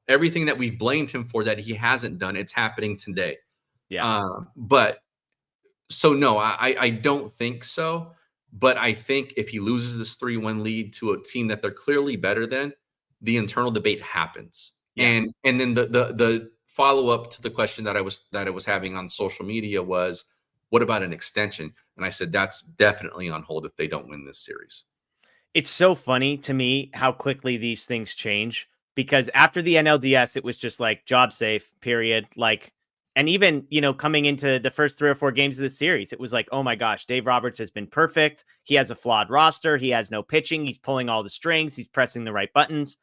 everything that we've blamed him for that he hasn't done, it's happening today. Yeah. But so no, I don't think so. But I think if he loses this 3-1 lead to a team that they're clearly better than, the internal debate happens. Yeah. And then the follow-up to the question that I was having on social media was, what about an extension? And I said, that's definitely on hold if they don't win this series. It's so funny to me how quickly these things change, because after the NLDS, it was just like job safe, period. Like, and even, coming into the first 3 or 4 games of the series, it was like, oh my gosh, Dave Roberts has been perfect. He has a flawed roster. He has no pitching. He's pulling all the strings. He's pressing the right buttons.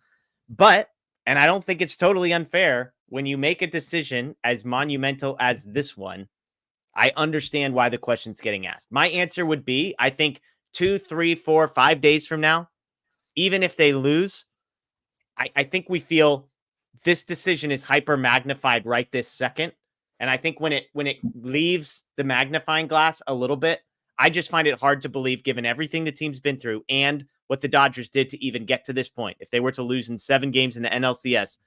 But, and I don't think it's totally unfair, when you make a decision as monumental as this one, I understand why the question's getting asked. My answer would be, I think 2, 3, 4, 5 days from now, even if they lose, I think we feel this decision is hyper magnified right this second. And I think when it leaves the magnifying glass a little bit, I just find it hard to believe, given everything the team's been through and what the Dodgers did to even get to this point. If they were to lose in 7 games in the NLCS,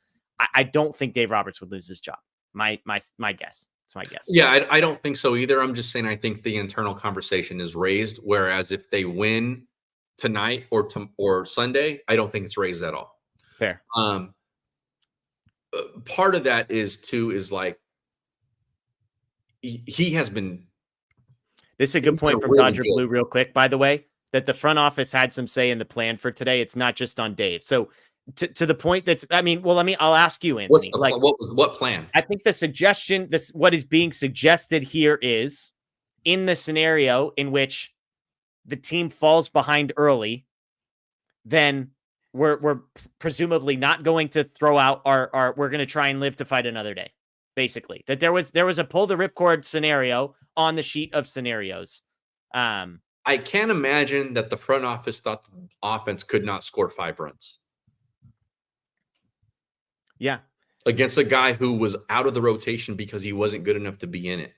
I don't think Dave Roberts would lose his job. My guess. It's my guess. Yeah, I don't think so either. I'm just saying I think the internal conversation is raised, whereas if they win tonight or Sunday, I don't think it's raised at all. Fair. Part of that is like, he has been. This is a good point from Dodger Blue real quick, by the way, that the front office had some say in the plan for today. It's not just on Dave. So to the point that's, I'll ask you, Anthony. What plan? I think the suggestion, what is being suggested here is, in the scenario in which the team falls behind early, then we're presumably not going to throw out we're going to try and live to fight another day. Basically, that there was a pull the ripcord scenario on the sheet of scenarios. I can't imagine that the front office thought the offense could not score 5 runs. Yeah. Against a guy who was out of the rotation because he wasn't good enough to be in it.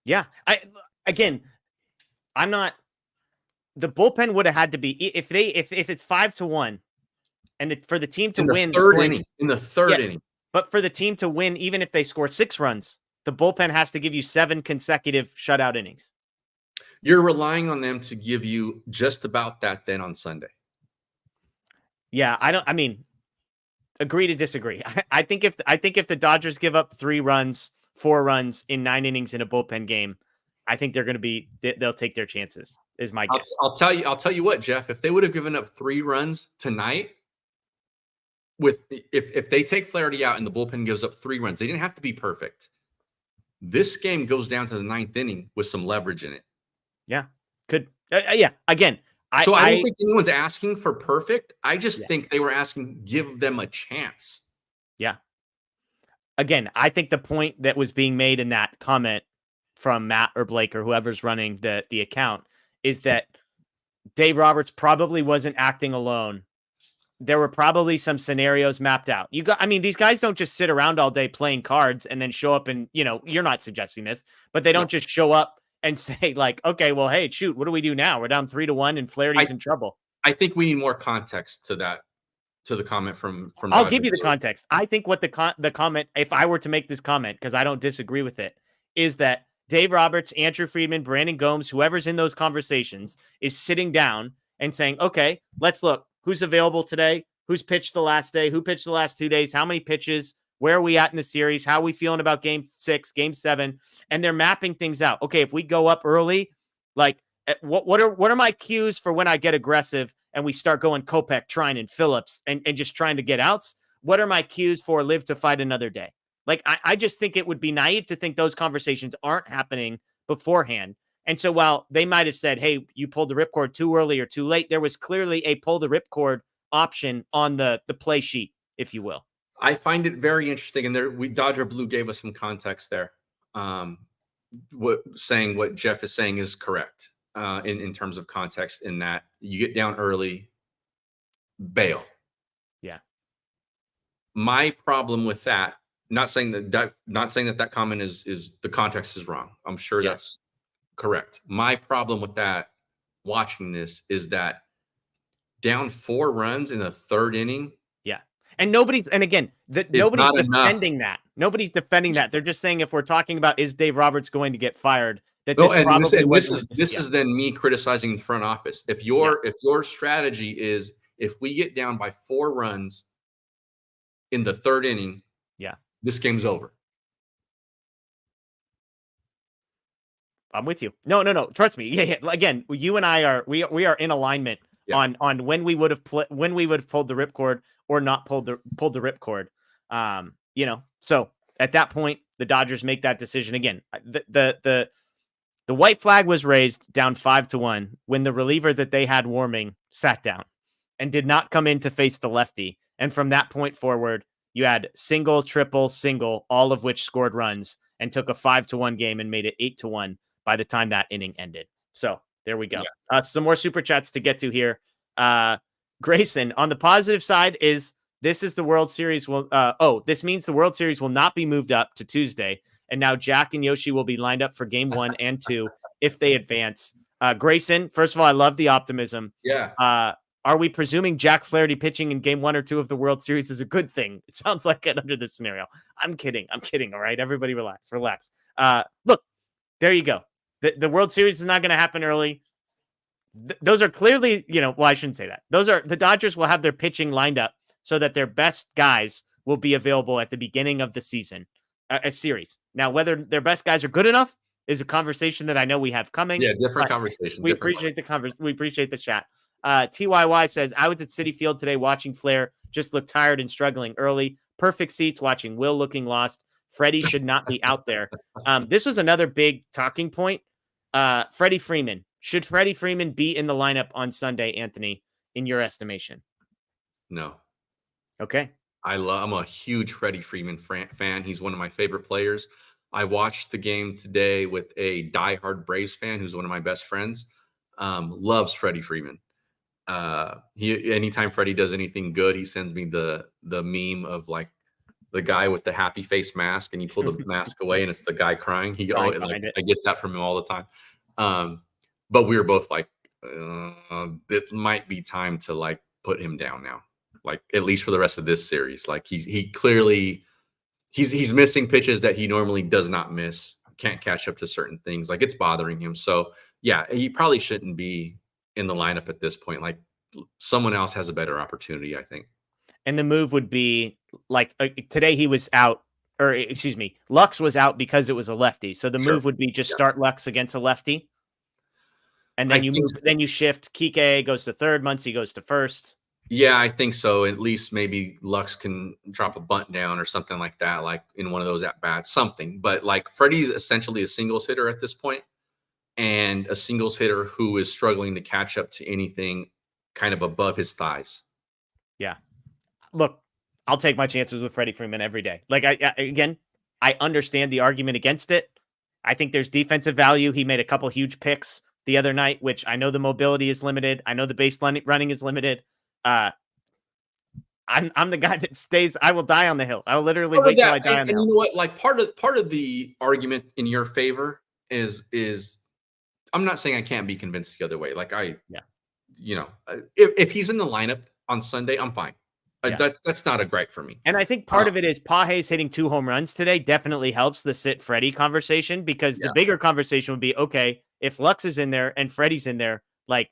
Yeah. The bullpen would have had to be, if it's 5-1 and for the team to win in the third inning. But for the team to win, even if they score 6 runs, the bullpen has to give you 7 consecutive shutout innings. You're relying on them to give you just about that then on Sunday. Yeah, agree to disagree. I think if the Dodgers give up 4 runs in 9 innings in a bullpen game, I think they'll take their chances. Is my guess. I'll tell you what, Jeff. If they would have given up 3 runs tonight, if they take Flaherty out and the bullpen gives up 3 runs, they didn't have to be perfect. This game goes down to the 9th inning with some leverage in it. Yeah, could. Yeah, again. I don't think anyone's asking for perfect. I just think they were asking, give them a chance. Yeah. Again, I think the point that was being made in that comment from Matt or Blake or whoever's running the account is that Dave Roberts probably wasn't acting alone. There were probably some scenarios mapped out. These guys don't just sit around all day playing cards and then show up and, you're not suggesting this, but they don't just show up and say like, okay, well, hey, shoot, what do we do now? We're down 3-1 and Flaherty's in trouble. I think we need more context to that, to the comment from I'll give you the context. I think what the comment, if I were to make this comment, because I don't disagree with it, is that Dave Roberts, Andrew Friedman, Brandon Gomes, whoever's in those conversations is sitting down and saying, okay, let's look who's available today, who's pitched the last day, who pitched the last 2 days, how many pitches, where are we at in the series? How are we feeling about game 6, game 7? And they're mapping things out. Okay, if we go up early, like what are my cues for when I get aggressive and we start going Kopech, Trine, and Phillips and just trying to get outs? What are my cues for live to fight another day? Like, I just think it would be naive to think those conversations aren't happening beforehand. And so while they might have said, hey, you pulled the ripcord too early or too late, there was clearly a pull the ripcord option on the play sheet, if you will. I find it very interesting, and Dodger Blue gave us some context there. Saying what Jeff is saying is correct in terms of context. In that you get down early, bail. Yeah. My problem with that, not saying that comment is the context is wrong. I'm sure that's correct. My problem with that, watching this, is that down 4 runs in the 3rd inning. And nobody's defending that. Nobody's defending that. They're just saying, if we're talking about is Dave Roberts going to get fired, that this is then me criticizing the front office. If your strategy is, if we get down by 4 runs in the 3rd inning, this game's over. I'm with you. No. Trust me. Yeah. Again, you and I are in alignment on when we would have pulled the ripcord or not pulled the ripcord. So at that point, the Dodgers make that decision again. The white flag was raised down 5-1 when the reliever that they had warming sat down and did not come in to face the lefty. And from that point forward, you had single, triple, single, all of which scored runs and took a 5-1 game and made it 8-1 by the time that inning ended. So there we go. Some more super chats to get to here. Grayson, on the positive side, this is the World Series this means the World Series will not be moved up to Tuesday, and now Jack and Yoshi will be lined up for game 1 and 2 if they advance. Grayson, first of all, I love the optimism. Yeah. Are we presuming Jack Flaherty pitching in game 1 or 2 of the World Series is a good thing? It sounds like it under this scenario. I'm kidding. All right, everybody relax. Look, there you go. The World Series is not going to happen early. Those are clearly, I shouldn't say that. The Dodgers will have their pitching lined up so that their best guys will be available at the beginning of the season, a series. Now, whether their best guys are good enough is a conversation that I know we have coming. Yeah, different conversation. We appreciate the conversation. We appreciate the chat. TYY says, I was at Citi Field today watching Flair, just looked tired and struggling early. Perfect seats watching Will looking lost. Freddie should not be out there. This was another big talking point. Freddie Freeman. Should Freddie Freeman be in the lineup on Sunday, Anthony, in your estimation? No. Okay. I'm a huge Freddie Freeman fan. He's one of my favorite players. I watched the game today with a diehard Braves fan who's one of my best friends. Loves Freddie Freeman. Anytime Freddie does anything good, he sends me the meme of like the guy with the happy face mask, and you pull the mask away and it's the guy crying. I get that from him all the time. But we were both like, it might be time to like put him down now, like at least for the rest of this series. Like he clearly he's missing pitches that he normally does not miss. Can't catch up to certain things. Like it's bothering him. So yeah, he probably shouldn't be in the lineup at this point. Like someone else has a better opportunity, I think. And the move would be like today he was out, or excuse me, Lux was out because it was a lefty. So the move would be just start Lux against a lefty. And then then you shift. Kike goes to third, Muncy goes to first. Yeah, I think so. At least maybe Lux can drop a bunt down or something like that, like in one of those at bats, something. But like Freddie's essentially a singles hitter at this point, and a singles hitter who is struggling to catch up to anything kind of above his thighs. Yeah. Look, I'll take my chances with Freddie Freeman every day. Like I understand the argument against it. I think there's defensive value. He made a couple huge picks the other night, which I know the mobility is limited. I know the base running is limited. I'm the guy that stays. I will die on the hill. I'll literally wait till I die on the hill. You know what? Like part of the argument in your favor is I'm not saying I can't be convinced the other way. Like if he's in the lineup on Sunday, I'm fine. That's not a gripe for me. And I think part of it is Page's hitting 2 home runs today definitely helps the sit Freddie conversation, because the bigger conversation would be, okay, if Lux is in there and Freddie's in there, like,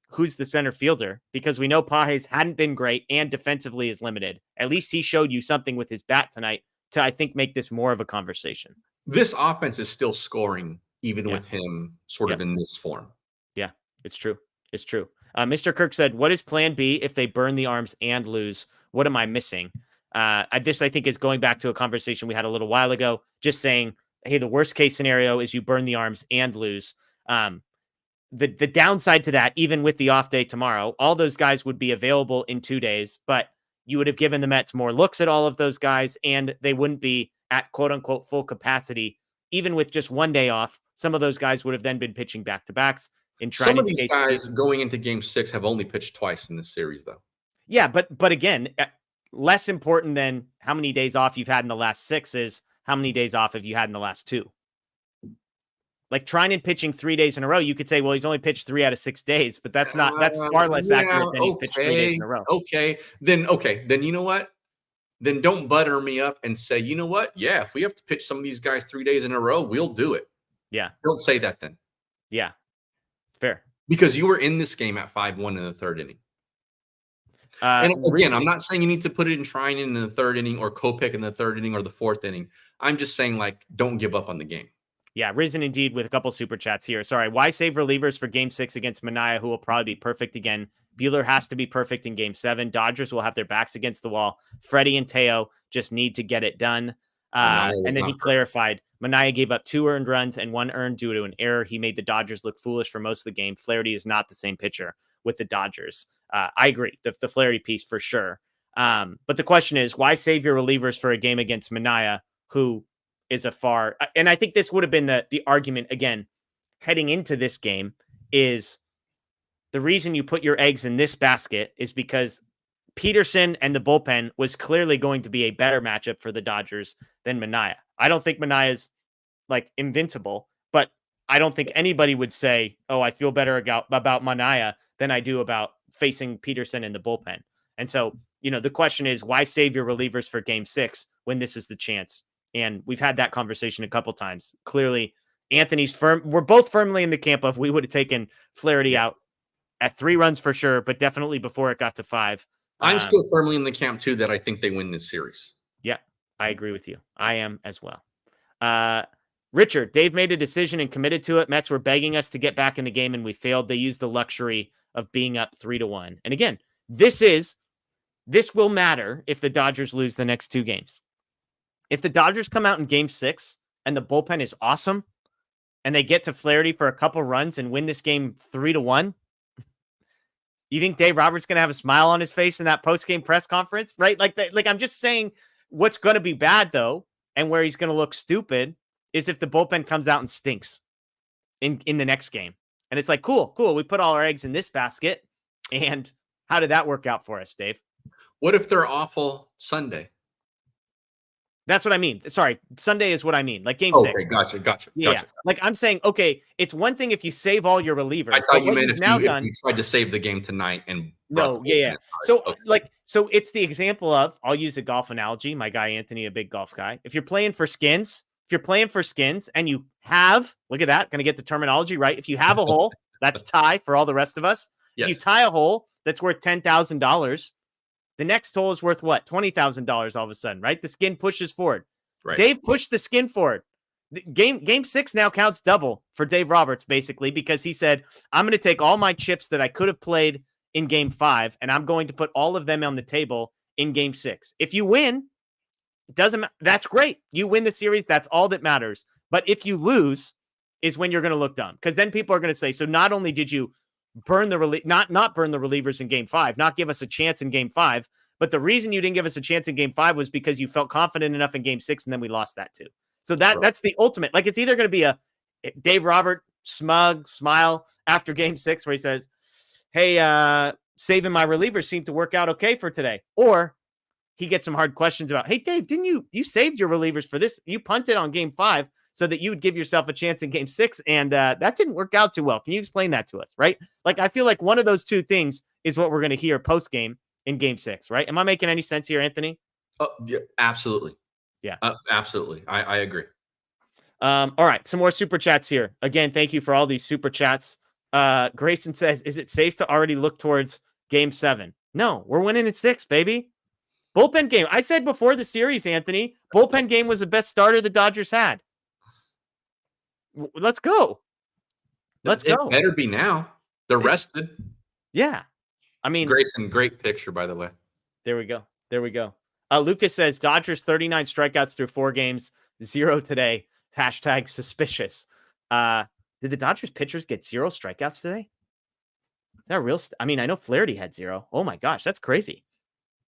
who's the center fielder? Because we know Page's hadn't been great and defensively is limited. At least he showed you something with his bat tonight to, I think, make this more of a conversation. This offense is still scoring even with him sort of in this form. Yeah, it's true. It's true. Mr. Kirk said, what is plan B if they burn the arms and lose? What am I missing? This, I think, is going back to a conversation we had a little while ago, just saying, hey, the worst case scenario is you burn the arms and lose. The downside to that, even with the off day tomorrow, all those guys would be available in 2 days, but you would have given the Mets more looks at all of those guys, and they wouldn't be at quote unquote full capacity. Even with just 1 day off, some of those guys would have then been pitching back to backs. Some of these guys going into Game 6 have only pitched twice in this series, though. Yeah, but again, less important than how many days off you've had in the last 6 is how many days off have you had in the last 2. Like Treinen pitching 3 days in a row, you could say, well, he's only pitched 3 out of 6 days, but that's far less accurate than he's pitched 3 days in a row. Then you know what? Then don't butter me up and say, you know what? Yeah, if we have to pitch some of these guys 3 days in a row, we'll do it. Yeah. Don't say that then. Yeah. Fair. Because you were in this game at 5-1 in the third inning. And again, I'm not saying you need to put it in Treinen in the third inning or Kopech in the third inning or the fourth inning. I'm just saying, like, don't give up on the game. Yeah, Risen indeed with a couple super chats here. Sorry, why save relievers for Game 6 against Manaea, who will probably be perfect again? Buehler has to be perfect in Game 7. Dodgers will have their backs against the wall. Freddie and Teo just need to get it done. And then he clarified, Manaea gave up 2 earned runs and 1 earned due to an error. He made the Dodgers look foolish for most of the game. Flaherty is not the same pitcher with the Dodgers. I agree, the Flaherty piece for sure. But the question is, why save your relievers for a game against Manaea, who is and I think this would have been the argument again, heading into this game, is the reason you put your eggs in this basket is because Peterson and the bullpen was clearly going to be a better matchup for the Dodgers than Manaea. I don't think Manaea is like invincible, but I don't think anybody would say, oh, I feel better about Manaea than I do about facing Peterson in the bullpen. And so, the question is, why save your relievers for Game 6 when this is the chance? And we've had that conversation a couple times. Clearly, Anthony's we're both firmly in the camp of we would have taken Flaherty out at 3 runs for sure, but definitely before it got to 5. I'm still firmly in the camp, too, that I think they win this series. Yeah, I agree with you. I am as well. Richard, Dave made a decision and committed to it. Mets were begging us to get back in the game, and we failed. They used the luxury of being up 3-1. And again, this will matter if the Dodgers lose the next 2 games. If the Dodgers come out in Game 6 and the bullpen is awesome and they get to Flaherty for a couple runs and win this game 3-1, you think Dave Roberts going to have a smile on his face in that post-game press conference, right? Like I'm just saying what's going to be bad, though, and where he's going to look stupid is if the bullpen comes out and stinks in the next game. And it's like, cool. We put all our eggs in this basket. And how did that work out for us, Dave? What if they're awful Sunday? That's what I mean. Sorry, Sunday is what I mean. Like Game 6. Okay, gotcha. Yeah. Like I'm saying, okay, it's one thing if you save all your relievers. I thought you meant if you tried to save the game tonight and So so it's the example of, I'll use a golf analogy. My guy Anthony, a big golf guy. If you're playing for skins and you have, look at that, gonna get the terminology right. If you have a hole, that's tie for all the rest of us. Yes. If you tie a hole that's worth $10,000, The next hole is worth what? $20,000 all of a sudden, right? The skin pushes forward. Right. Dave pushed the skin forward. Game 6 now counts double for Dave Roberts, basically, because he said, I'm going to take all my chips that I could have played in game 5, and I'm going to put all of them on the table in game 6. If you win, that's great. You win the series. That's all that matters. But if you lose is when you're going to look dumb, because then people are going to say, so not only did you burn the not burn the relievers in game 5, not give us a chance in game 5, but the reason you didn't give us a chance in game 5 was because you felt confident enough in game 6, and then we lost that too. So that's the ultimate. Like, it's either going to be a Dave Robert smug smile after game 6 where he says, hey, saving my relievers seemed to work out okay for today. Or he gets some hard questions about, hey, Dave, didn't you saved your relievers for this? You punted on game 5 so that you would give yourself a chance in game 6. And that didn't work out too well. Can you explain that to us? Right? Like, I feel like one of those two things is what we're going to hear post game in game 6, right? Am I making any sense here, Anthony? Yeah, absolutely. Yeah, absolutely. I agree. All right. Some more super chats here. Again, thank you for all these super chats. Grayson says, is it safe to already look towards game 7? No, we're winning in 6, baby. Bullpen game. I said before the series, Anthony, bullpen game was the best starter the Dodgers had. Let's go. Let's go. It better be now. They're rested. Yeah. I mean, Grayson, great picture, by the way. There we go. There we go. Lucas says Dodgers 39 strikeouts through 4 games, 0 today. Hashtag suspicious. Did the Dodgers pitchers get 0 strikeouts today? Is that real? I mean, I know Flaherty had 0. Oh my gosh, that's crazy.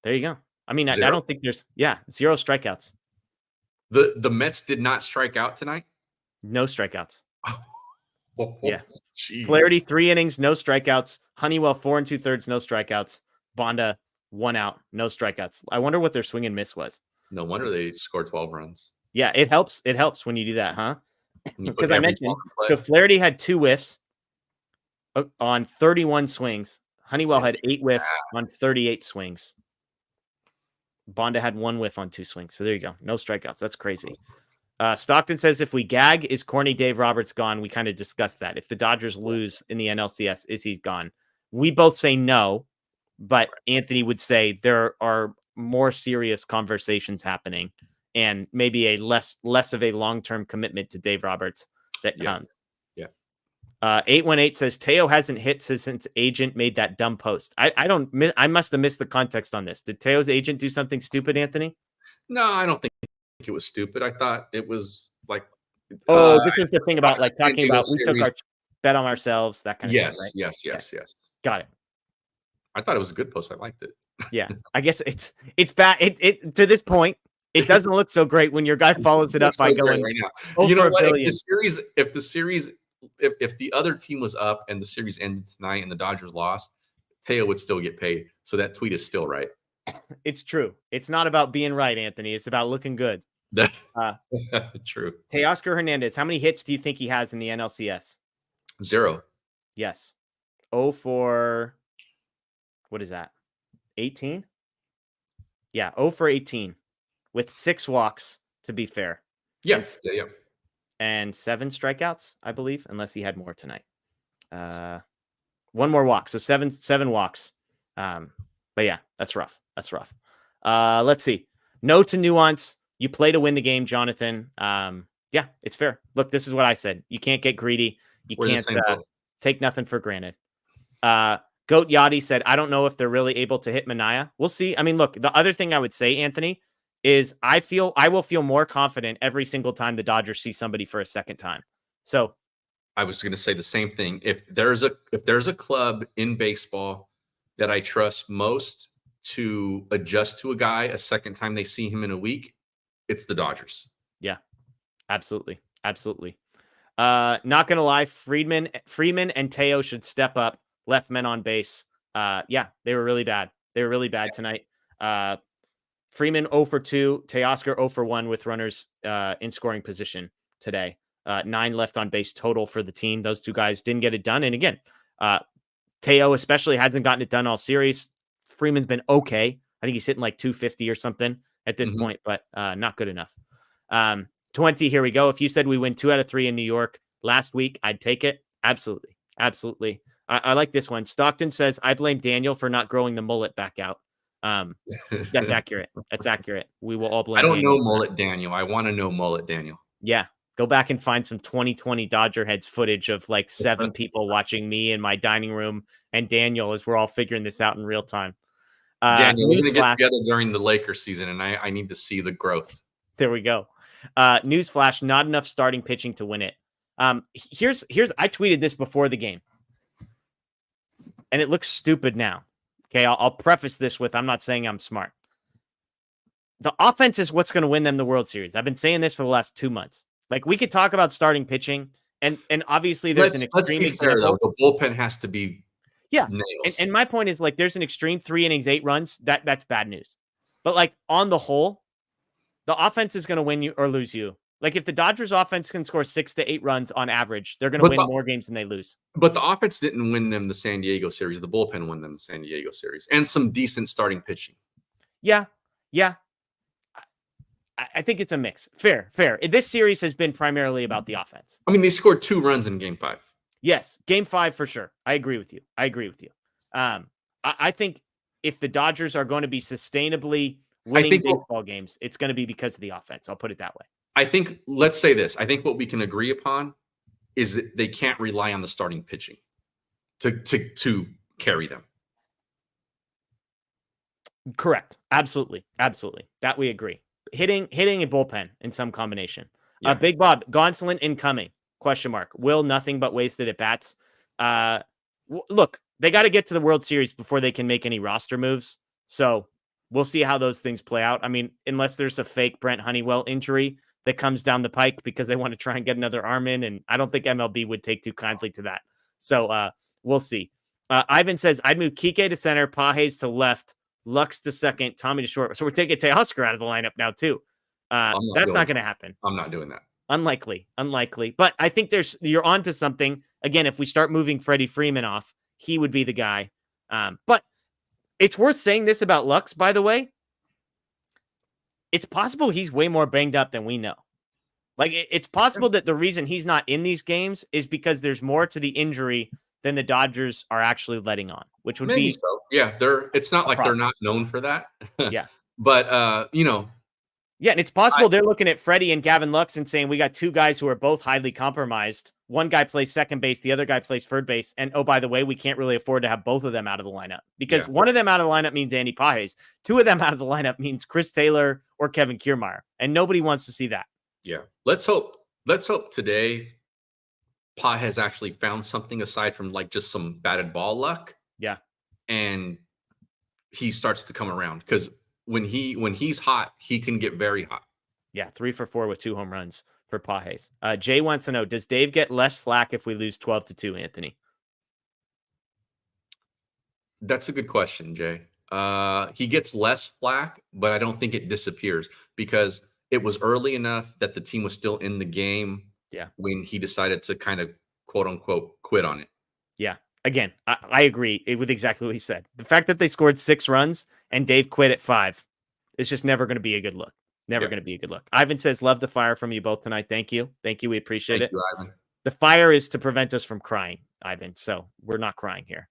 There you go. I mean, I don't think there's 0 strikeouts. The Mets did not strike out tonight? No strikeouts. Yeah. Geez. Flaherty 3 innings, no strikeouts. Honeywell 4 2/3, no strikeouts. Bonda 1 out, no strikeouts. I wonder what their swing and miss was. No wonder they scored 12 runs. Yeah, it helps. It helps when you do that, huh? Because I mentioned, so Flaherty had 2 whiffs on 31 swings. Honeywell had 8 whiffs on 38 swings. Bonda had 1 whiff on 2 swings. So there you go. No strikeouts. That's crazy. Stockton says, if we gag, is corny Dave Roberts gone? We kind of discussed that. If the Dodgers lose in the NLCS, is he gone? We both say no, but Anthony would say there are more serious conversations happening and maybe a less of a long-term commitment to Dave Roberts that comes. Yeah. 818 says Teo hasn't hit since agent made that dumb post. I must have missed the context on this. Did Teo's agent do something stupid, Anthony? No, I don't think it was stupid. I thought it was like, this was the thing about like talking about we took our bet on ourselves, that kind of thing. Right? Yes. Got it. I thought it was a good post. I liked it. Yeah, I guess it's bad. It to this point, it doesn't look so great when your guy follows it up by going right now. You know what? If the other team was up and the series ended tonight and the Dodgers lost, Teo would still get paid. So that tweet is still right. It's true. It's not about being right, Anthony. It's about looking good. True. Teoscar Hernandez, how many hits do you think he has in the NLCS? 0. Yes. 0 for, what is that? 18? Yeah, 0 for 18 with 6 walks, to be fair. Yes. Yeah. And 7 strikeouts, I believe, unless he had more tonight. 1 more walk. So 7 walks. But yeah, that's rough. Let's see. No to nuance. You play to win the game, Jonathan. Yeah, it's fair. Look, this is what I said. You can't get greedy. You can't take nothing for granted. Goat Yachty said, I don't know if they're really able to hit Manaea. We'll see. I mean, look, the other thing I would say, Anthony, is I will feel more confident every single time the Dodgers see somebody for a second time. So I was going to say the same thing. If there's a club in baseball that I trust most to adjust to a guy a second time they see him in a week, it's the Dodgers. Yeah, absolutely. Not gonna lie, Freeman and Teo should step up. Left men on base. Yeah, they were really bad. Tonight. Freeman 0 for 2, Teoscar 0 for 1 with runners in scoring position today. 9 left on base total for the team. Those 2 guys didn't get it done. And again, Teo especially hasn't gotten it done all series. Freeman's been okay. I think he's hitting like 250 or something at this point, but not good enough. 20, here we go. If you said we win 2 out of 3 in New York last week, I'd take it. Absolutely. I like this one. Stockton says, I blame Daniel for not growing the mullet back out. That's accurate. That's accurate. We will all blame I don't Daniel know for that. Mullet Daniel. I want to know Mullet Daniel. Yeah. Go back and find some 2020 Dodger Heads footage of like 7 people watching me in my dining room and Daniel as we're all figuring this out in real time. Daniel, we're going to get Newsflash. together during the Lakers season, and I need to see the growth. There we go. Newsflash, not enough starting pitching to win it. Here's I tweeted this before the game, and it looks stupid now. Okay, I'll preface this with I'm not saying I'm smart. The offense is what's going to win them the World Series. I've been saying this for the last 2 months. Like, we could talk about starting pitching, and obviously there's an extreme let's be fair, example. though. The bullpen has to be nails. And my point is, like, there's an extreme 3 innings, 8 runs. That's bad news. But, like, on the whole, the offense is going to win you or lose you. Like, if the Dodgers offense can score 6 to 8 runs on average, they're going to win more games than they lose. But the offense didn't win them the San Diego series. The bullpen won them the San Diego series, and some decent starting pitching. Yeah. I think it's a mix. Fair. This series has been primarily about the offense. I mean, they scored 2 runs in Game 5. Yes, Game 5 for sure. I agree with you. I think if the Dodgers are going to be sustainably winning baseball games, it's going to be because of the offense. I'll put it that way. I think, let's say this. I think what we can agree upon is that they can't rely on the starting pitching to carry them. Correct. Absolutely. That we agree. Hitting a bullpen in some combination. Yeah. Big Bob, Gonsolin incoming, ? Will nothing but wasted at bats. Look, they got to get to the World Series before they can make any roster moves. So we'll see how those things play out. I mean, unless there's a fake Brent Honeywell injury that comes down the pike because they want to try and get another arm in. And I don't think MLB would take too kindly to that. So we'll see. Ivan says, I'd move Kike to center, Pages to left, Lux to second, Tommy to short. So we're taking Teoscar out of the lineup now too. That's not going to happen. I'm not doing that. Unlikely. But I think you're onto something. Again, if we start moving Freddie Freeman off, he would be the guy. But it's worth saying this about Lux, by the way. It's possible he's way more banged up than we know. Like, it's possible that the reason he's not in these games is because there's more to the injury than the Dodgers are actually letting on, which would Maybe be so. Yeah, it's not like they're not known for that. Yeah. But yeah, and it's possible they're looking at Freddie and Gavin Lux and saying, we got 2 guys who are both highly compromised. One guy plays second base, the other guy plays third base. And oh, by the way, we can't really afford to have both of them out of the lineup because one of them out of the lineup means Andy Pages. 2 of them out of the lineup means Chris Taylor or Kevin Kiermaier. And nobody wants to see that. Yeah. Let's hope today Pages actually found something aside from like just some batted ball luck. Yeah. And he starts to come around because when he's hot, he can get very hot. Yeah, 3 for 4 with 2 home runs for Pages. Jay wants to know, does Dave get less flack if we lose 12-2, Anthony? That's a good question, Jay. He gets less flack, but I don't think it disappears because it was early enough that the team was still in the game. Yeah. When he decided to kind of quote unquote quit on it. Yeah. Again, I agree with exactly what he said. The fact that they scored 6 runs and Dave quit at 5 is just never going to be a good look. Never going to be a good look. Ivan says, love the fire from you both tonight. Thank you. We appreciate it. Thank you, Ivan. The fire is to prevent us from crying, Ivan. So we're not crying here.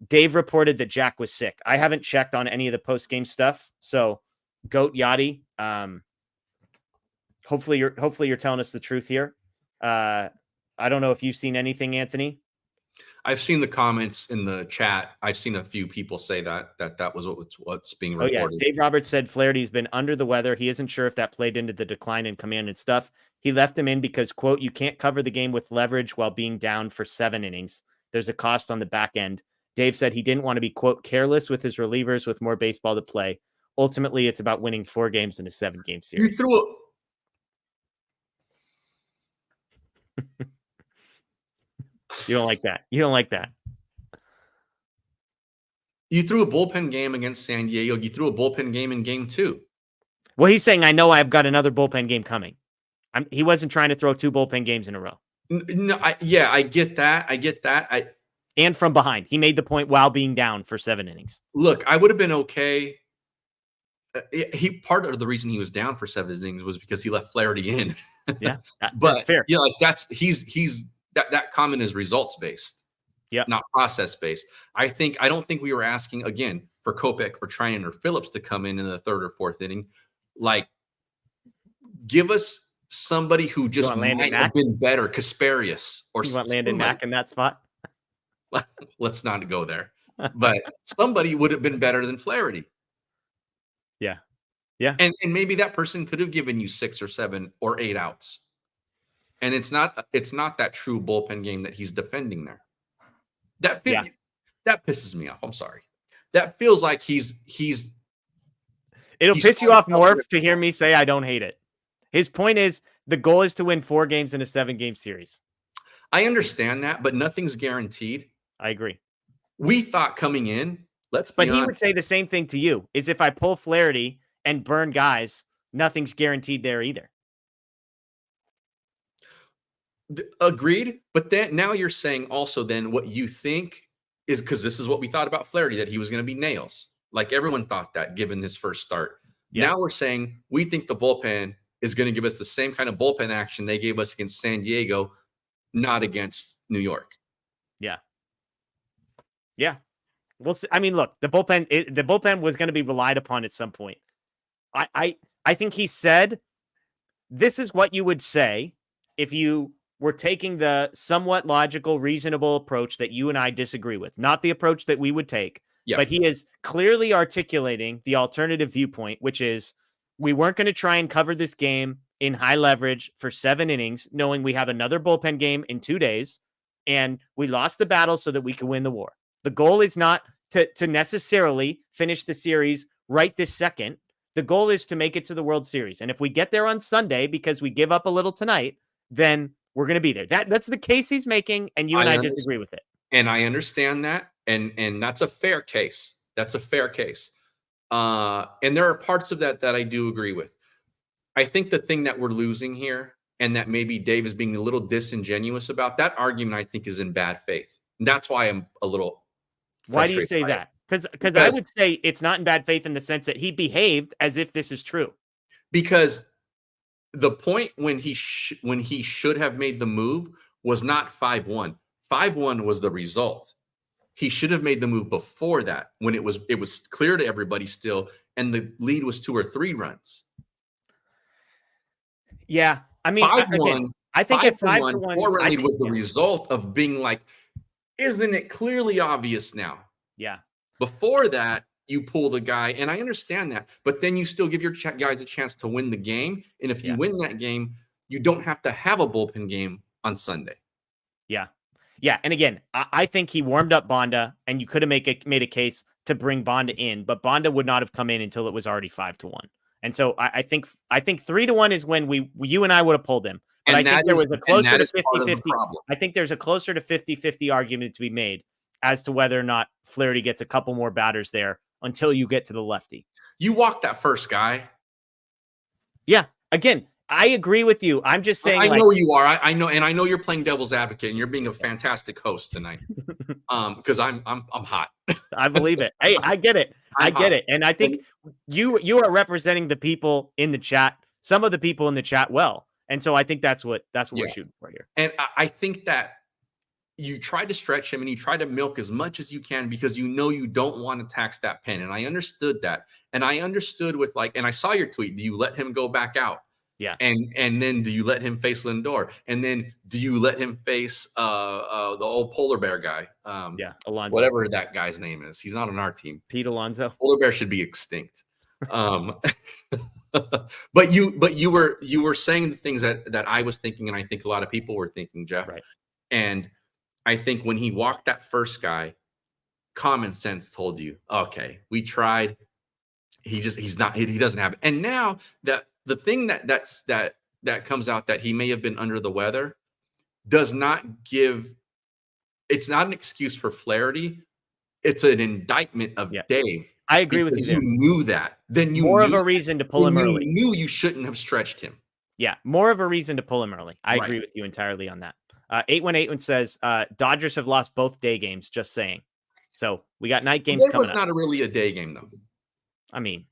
Dave reported that Jack was sick. I haven't checked on any of the post-game stuff. So Goat Yachty, hopefully you're telling us the truth here. I don't know if you've seen anything, Anthony. I've seen the comments in the chat. I've seen a few people say that was what's being reported. Oh, yeah. Dave Roberts said Flaherty's been under the weather. He isn't sure if that played into the decline in command and stuff. He left him in because, quote, you can't cover the game with leverage while being down for 7 innings. There's a cost on the back end. Dave said he didn't want to be, quote, careless with his relievers with more baseball to play. Ultimately, it's about winning 4 games in a 7-game series. You threw a... You don't like that. You threw a bullpen game against San Diego. You threw a bullpen game in Game 2. Well, he's saying, I know I've got another bullpen game coming. He wasn't trying to throw 2 bullpen games in a row. No, I get that. And from behind. He made the point while being down for 7 innings. Look, I would have been okay. Part of the reason he was down for 7 innings was because he left Flaherty in. Yeah, but fair. Yeah, like that comment is results based. Yep. not process-based. I don't think we were asking, again, for Kopech or Trinan or Phillips to come in the third or fourth inning. Like, give us somebody who just might have been better, Kasparius or you want Landon Mack in that spot? Let's not go there. But somebody would have been better than Flaherty. Yeah. Yeah. And maybe that person could have given you 6 or 7 or 8 outs. And it's not that true bullpen game that he's defending there. That pisses me off. I'm sorry. That feels like he's it'll piss you off more to hear me say I don't hate it. His point is the goal is to win 4 games in a 7-game series. I understand that, but nothing's guaranteed. I agree. We thought coming in, but he would say the same thing to you, is if I pull Flaherty and burn guys, nothing's guaranteed there either. Agreed. But then now you're saying also then what you think is, because this is what we thought about Flaherty, that he was going to be nails. Like everyone thought that given his first start. Yeah. Now we're saying we think the bullpen is going to give us the same kind of bullpen action they gave us against San Diego, not against New York. Yeah. Yeah. Well, I mean, look, the bullpen was going to be relied upon at some point. I think he said, this is what you would say if you were taking the somewhat logical, reasonable approach that you and I disagree with, not the approach that we would take. Yep. But he is clearly articulating the alternative viewpoint, which is we weren't going to try and cover this game in high leverage for 7 innings, knowing we have another bullpen game in 2 days, and we lost the battle so that we could win the war. The goal is not to necessarily finish the series right this second. The goal is to make it to the World Series. And if we get there on Sunday because we give up a little tonight, then we're going to be there. That's the case he's making, and you and I disagree with it. And I understand that, and that's a fair case. That's a fair case. And there are parts of that I do agree with. I think the thing that we're losing here, and that maybe Dave is being a little disingenuous about, that argument I think is in bad faith. And that's why I'm a little Why do you say that? Because I would say it's not in bad faith in the sense that he behaved as if this is true. Because the point when he should have made the move was not 5-1. 5-1 was the result. He should have made the move before that, when it was clear to everybody still, and the lead was 2 or 3 runs. Yeah, I mean, 5-1. I think at 5-1, 4-run lead was the result of being like, isn't it clearly obvious now? Yeah. Before that, you pull the guy, and I understand that, but then you still give your guys a chance to win the game. And if you win that game, you don't have to have a bullpen game on Sunday. Yeah. Yeah. And again, I think he warmed up Bonda, and you could have made a case to bring Bonda in, but Bonda would not have come in until it was already 5-1. And so I think 3-1 is when you and I would have pulled him. But and I think there was a closer to 50-50. I think there's a closer to 50-50 argument to be made as to whether or not Flaherty gets a couple more batters there until you get to the lefty. You walk that first guy. Yeah. Again, I agree with you. I'm just saying. I know you are. I know, and I know you're playing devil's advocate, and you're being a fantastic host tonight. Because I'm hot. I believe it. Hey, I get it. I get it. And I think you are representing the people in the chat, some of the people in the chat well. And so I think that's what we're shooting for here. And I think that you try to stretch him and you try to milk as much as you can because you know you don't want to tax that pen. And I understood that. And I understood with and I saw your tweet. Do you let him go back out? Yeah. And then do you let him face Lindor? And then do you let him face the old polar bear guy? Alonso. Whatever that guy's name is. He's not on our team. Pete Alonso. Polar bear should be extinct. But you were saying the things that I was thinking, and I think a lot of people were thinking, Jeff. Right. And I think when he walked that first guy, common sense told you, okay, we tried. He doesn't have it. And now that the thing that comes out that he may have been under the weather does not give. It's not an excuse for Flaherty. It's an indictment of Dave. I agree with you. You knew that. Then you more of a reason to pull him early. You knew you shouldn't have stretched him. Yeah, more of a reason to pull him early. I agree with you entirely on that. 8181 says Dodgers have lost both day games. Just saying. So we got night games coming up. It was not really a day game though. I mean,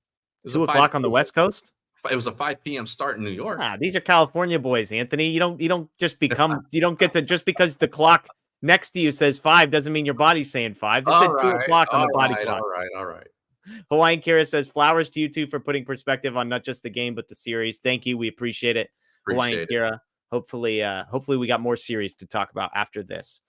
2 o'clock on the West Coast. It was a 5 p.m. start in New York. These are California boys, Anthony. You don't just become. You don't get to just because the clock next to you says 5 doesn't mean your body's saying 5. This said 2 o'clock on the body clock. All right. Hawaiian Kira says, flowers to you two for putting perspective on not just the game, but the series. Thank you. We appreciate it. Hawaiian Kira. Hopefully we got more series to talk about after this.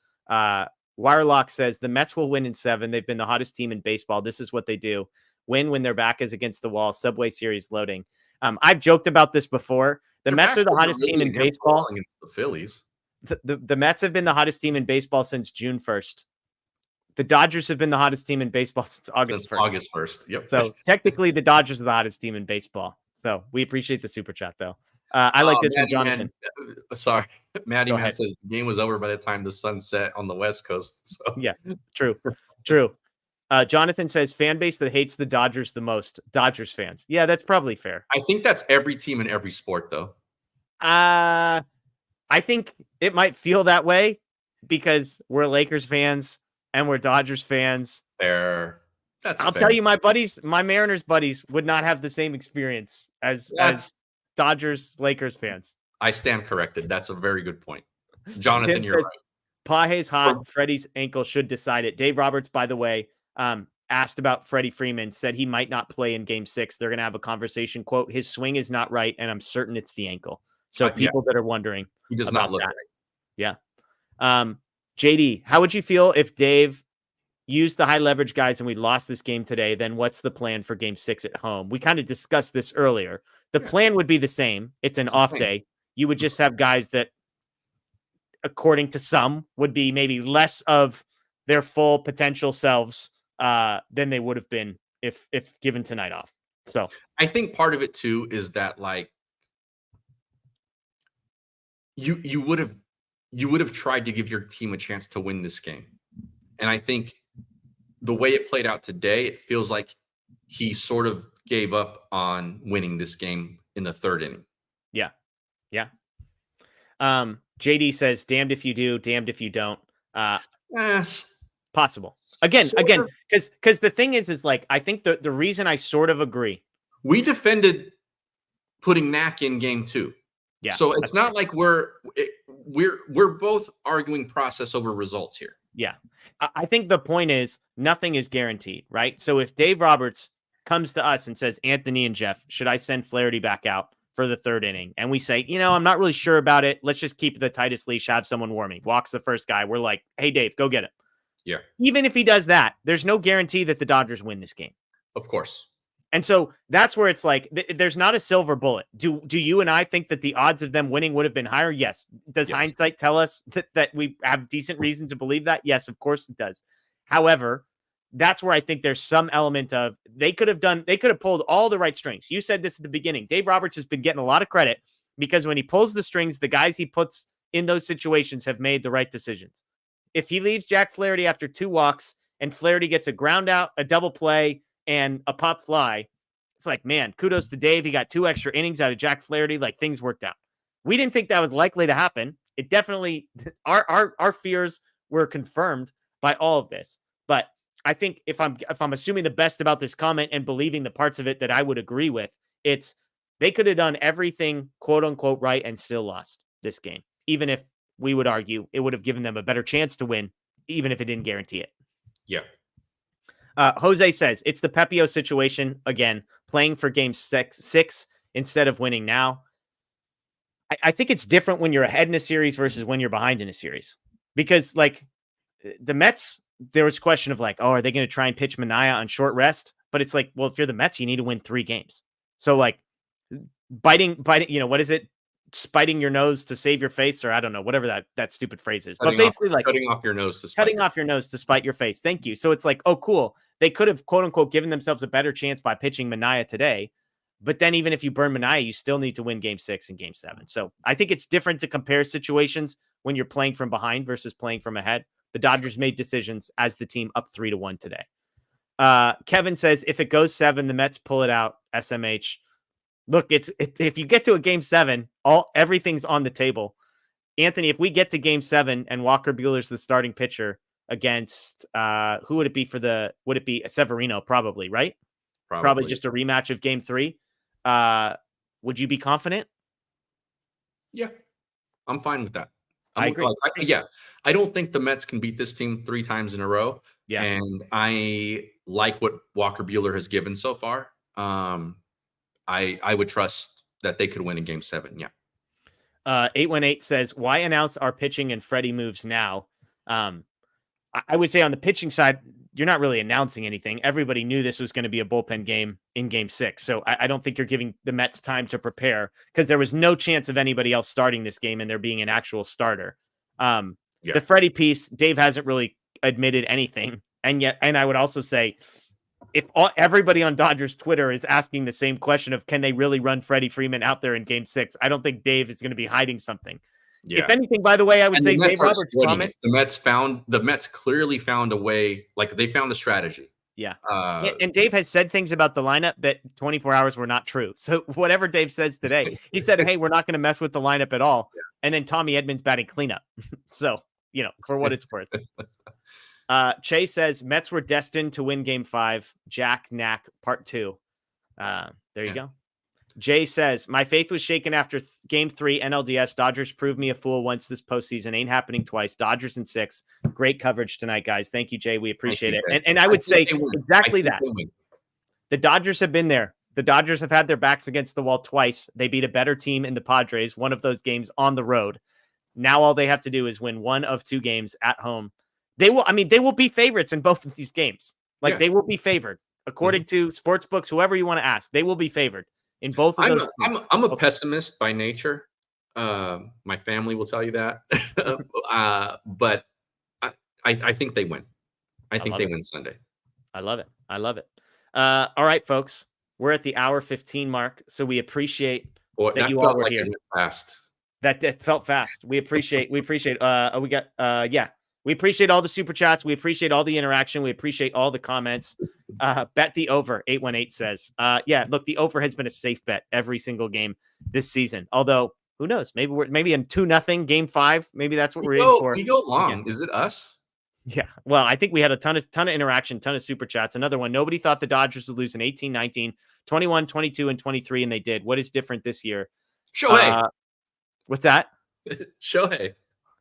Wirelock says the Mets will win in 7. They've been the hottest team in baseball. This is what they do. Win when their back is against the wall. Subway Series loading. I've joked about this before. The Mets are the hottest team in baseball. Against the Phillies. The Mets have been the hottest team in baseball since June 1st. The Dodgers have been the hottest team in baseball since August 1st. August 1st. Yep. So technically the Dodgers are the hottest team in baseball. So we appreciate the super chat though. I like this one, Jonathan. Sorry. Maddie Man says the game was over by the time the sun set on the West Coast. So. Yeah, true. Jonathan says fan base that hates the Dodgers the most. Dodgers fans. Yeah, that's probably fair. I think that's every team in every sport though. I think it might feel that way because we're Lakers fans and we're Dodgers fans. Fair. I'll tell you, my Mariners buddies would not have the same experience as Dodgers, Lakers fans. I stand corrected. That's a very good point. Jonathan, you're right. Page's hot. Freddie's ankle should decide it. Dave Roberts, by the way, asked about Freddie Freeman, said he might not play in game 6. They're going to have a conversation. Quote, his swing is not right, and I'm certain it's the ankle. So people that are wondering. He does not look right. Yeah. JD, how would you feel if Dave used the high leverage guys and we lost this game today? Then what's the plan for game 6 at home? We kind of discussed this earlier. The plan would be the same. It's an off day. You would just have guys that, according to some, would be maybe less of their full potential selves than they would have been if given tonight off. So I think part of it too is that like you would have tried to give your team a chance to win this game. And I think the way it played out today, it feels like he sort of gave up on winning this game in the 3rd inning. Yeah. JD says, damned if you do, damned if you don't. Yes. Possible. Again, because the thing is like, I think the reason I sort of agree. We defended putting Knack in game 2. Yeah. So it's not like we're both arguing process over results here. Yeah. I think the point is nothing is guaranteed, right? So if Dave Roberts comes to us and says, Anthony and Jeff, should I send Flaherty back out for the 3rd inning? And we say, I'm not really sure about it. Let's just keep the tightest leash, have someone warming. Walks the first guy. We're like, hey, Dave, go get him. Yeah. Even if he does that, there's no guarantee that the Dodgers win this game. Of course. And so that's where it's like, there's not a silver bullet. Do you and I think that the odds of them winning would have been higher? Yes. Does hindsight tell us that we have decent reason to believe that? Yes, of course it does. However, that's where I think there's some element of they could have pulled all the right strings. You said this at the beginning. Dave Roberts has been getting a lot of credit because when he pulls the strings, the guys he puts in those situations have made the right decisions. If he leaves Jack Flaherty after 2 walks and Flaherty gets a ground out, a double play, and a pop fly, it's like, man, kudos to Dave. He got 2 extra innings out of Jack Flaherty. Like, things worked out. We didn't think that was likely to happen. It definitely, our fears were confirmed by all of this. But I think if I'm assuming the best about this comment and believing the parts of it that I would agree with, it's they could have done everything quote unquote right and still lost this game. Even if we would argue it would have given them a better chance to win, even if it didn't guarantee it. Yeah. Jose says it's the Pepio situation again, playing for game 6 instead of winning now. I think it's different when you're ahead in a series versus when you're behind in a series, because like the Mets, there was a question of like, oh, are they going to try and pitch Manaea on short rest? But it's like, well, if you're the Mets, you need to win 3 games. So like biting, what is it? Spiting your nose to save your face, or I don't know, whatever that stupid phrase is. But basically like cutting off your nose to spite your face. Thank you. So it's like, oh, cool. They could have quote unquote given themselves a better chance by pitching Manaea today. But then even if you burn Manaea, you still need to win game 6 and game 7. So I think it's different to compare situations when you're playing from behind versus playing from ahead. The Dodgers made decisions as the team up 3-1 today. Kevin says, if it goes 7, the Mets pull it out. SMH. Look, if you get to a game 7, everything's on the table. Anthony, if we get to game 7 and Walker Buehler's the starting pitcher against who would it be would it be Severino? Probably, right? Probably just a rematch of game 3. Would you be confident? Yeah, I'm fine with that. I agree. I don't think the Mets can beat this team 3 times in a row. Yeah. And I like what Walker Buehler has given so far. I would trust that they could win in Game 7. Yeah. 818 says, why announce our pitching and Freddie moves now? I would say on the pitching side, you're not really announcing anything. Everybody knew this was going to be a bullpen game in Game 6. So I don't think you're giving the Mets time to prepare because there was no chance of anybody else starting this game and there being an actual starter. The Freddie piece, Dave hasn't really admitted anything. And I would also say, if everybody on Dodgers Twitter is asking the same question of can they really run Freddie Freeman out there in Game 6, I don't think Dave is going to be hiding something. Yeah. If anything, by the way, I would say Dave Roberts' comment. The Mets clearly found a way, like they found a strategy. Yeah. And Dave has said things about the lineup that 24 hours were not true. So whatever Dave says today, he said, hey, we're not going to mess with the lineup at all. Yeah. And then Tommy Edmonds batting cleanup. So, for what it's worth. Che says Mets were destined to win Game 5. Jack Knack Part 2. There you go. Jay says, my faith was shaken after Game 3 NLDS. Dodgers proved me a fool once this postseason. Ain't happening twice. Dodgers in 6. Great coverage tonight, guys. Thank you, Jay. We appreciate it. And I would say exactly that. The Dodgers have been there. The Dodgers have had their backs against the wall twice. They beat a better team in the Padres, one of those games on the road. Now all they have to do is win one of 2 games at home. They will be favorites in both of these games. They will be favored. According to sports books, whoever you want to ask, they will be favored in both of those. I'm a pessimist by nature. My family will tell you that. But I think they win. I think they win Sunday. I love it. All right, folks. We're at the hour 15 mark, so we appreciate that you all were here. Fast. That felt fast. We appreciate. We appreciate all the super chats. We appreciate all the interaction. We appreciate all the comments. Bet the over, 818 says. Look, the over has been a safe bet every single game this season. Although, who knows? Maybe in 2-0 Game 5. Maybe that's what we're in for. We go long. Yeah. Is it us? Yeah. Well, I think we had a ton of interaction, ton of super chats. Another one. Nobody thought the Dodgers would lose in 18, 19, 21, 22, and 23, and they did. What is different this year? Shohei. What's that?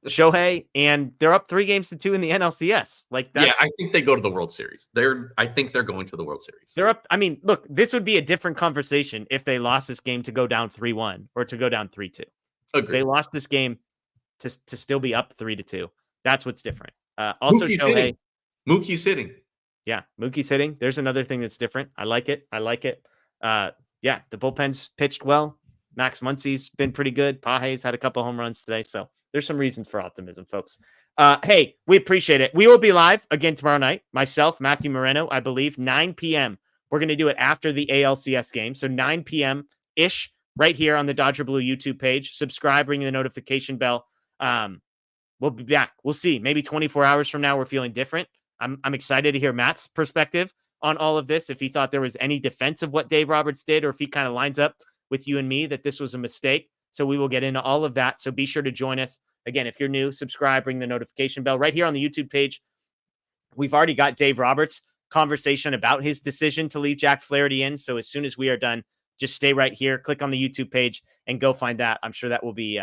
Shohei, and they're up 3-2 in the NLCS. I think they go to the World Series. I think they're going to the World Series. They're up. I mean, look, this would be a different conversation if they lost this game to go down 3-1 or to go down 3-2. Agreed. They lost this game to still be up 3-2. That's what's different. Also, Shohei. Mookie's hitting. Yeah, Mookie's hitting. There's another thing that's different. I like it. The bullpen's pitched well. Max Muncy's been pretty good. Page's had a couple home runs today. So there's some reasons for optimism, folks. Hey, we appreciate it. We will be live again tomorrow night. Myself, Matthew Moreno, I believe, 9 p.m. We're going to do it after the ALCS game. So 9 p.m.-ish right here on the Dodger Blue YouTube page. Subscribe, ring the notification bell. We'll be back. We'll see. Maybe 24 hours from now, we're feeling different. I'm excited to hear Matt's perspective on all of this. If he thought there was any defense of what Dave Roberts did, or if he kind of lines up with you and me that this was a mistake. So we will get into all of that. So be sure to join us. Again, if you're new, subscribe, ring the notification bell right here on the YouTube page. We've already got Dave Roberts' conversation about his decision to leave Jack Flaherty in. So as soon as we are done, just stay right here, click on the YouTube page and go find that. I'm sure that will be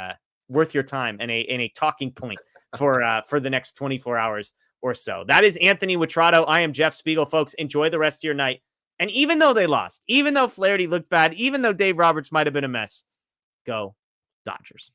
worth your time and a talking point for the next 24 hours or so. That is Anthony Witrado. I am Jeff Spiegel, folks. Enjoy the rest of your night. And even though they lost, even though Flaherty looked bad, even though Dave Roberts might have been a mess, go Dodgers.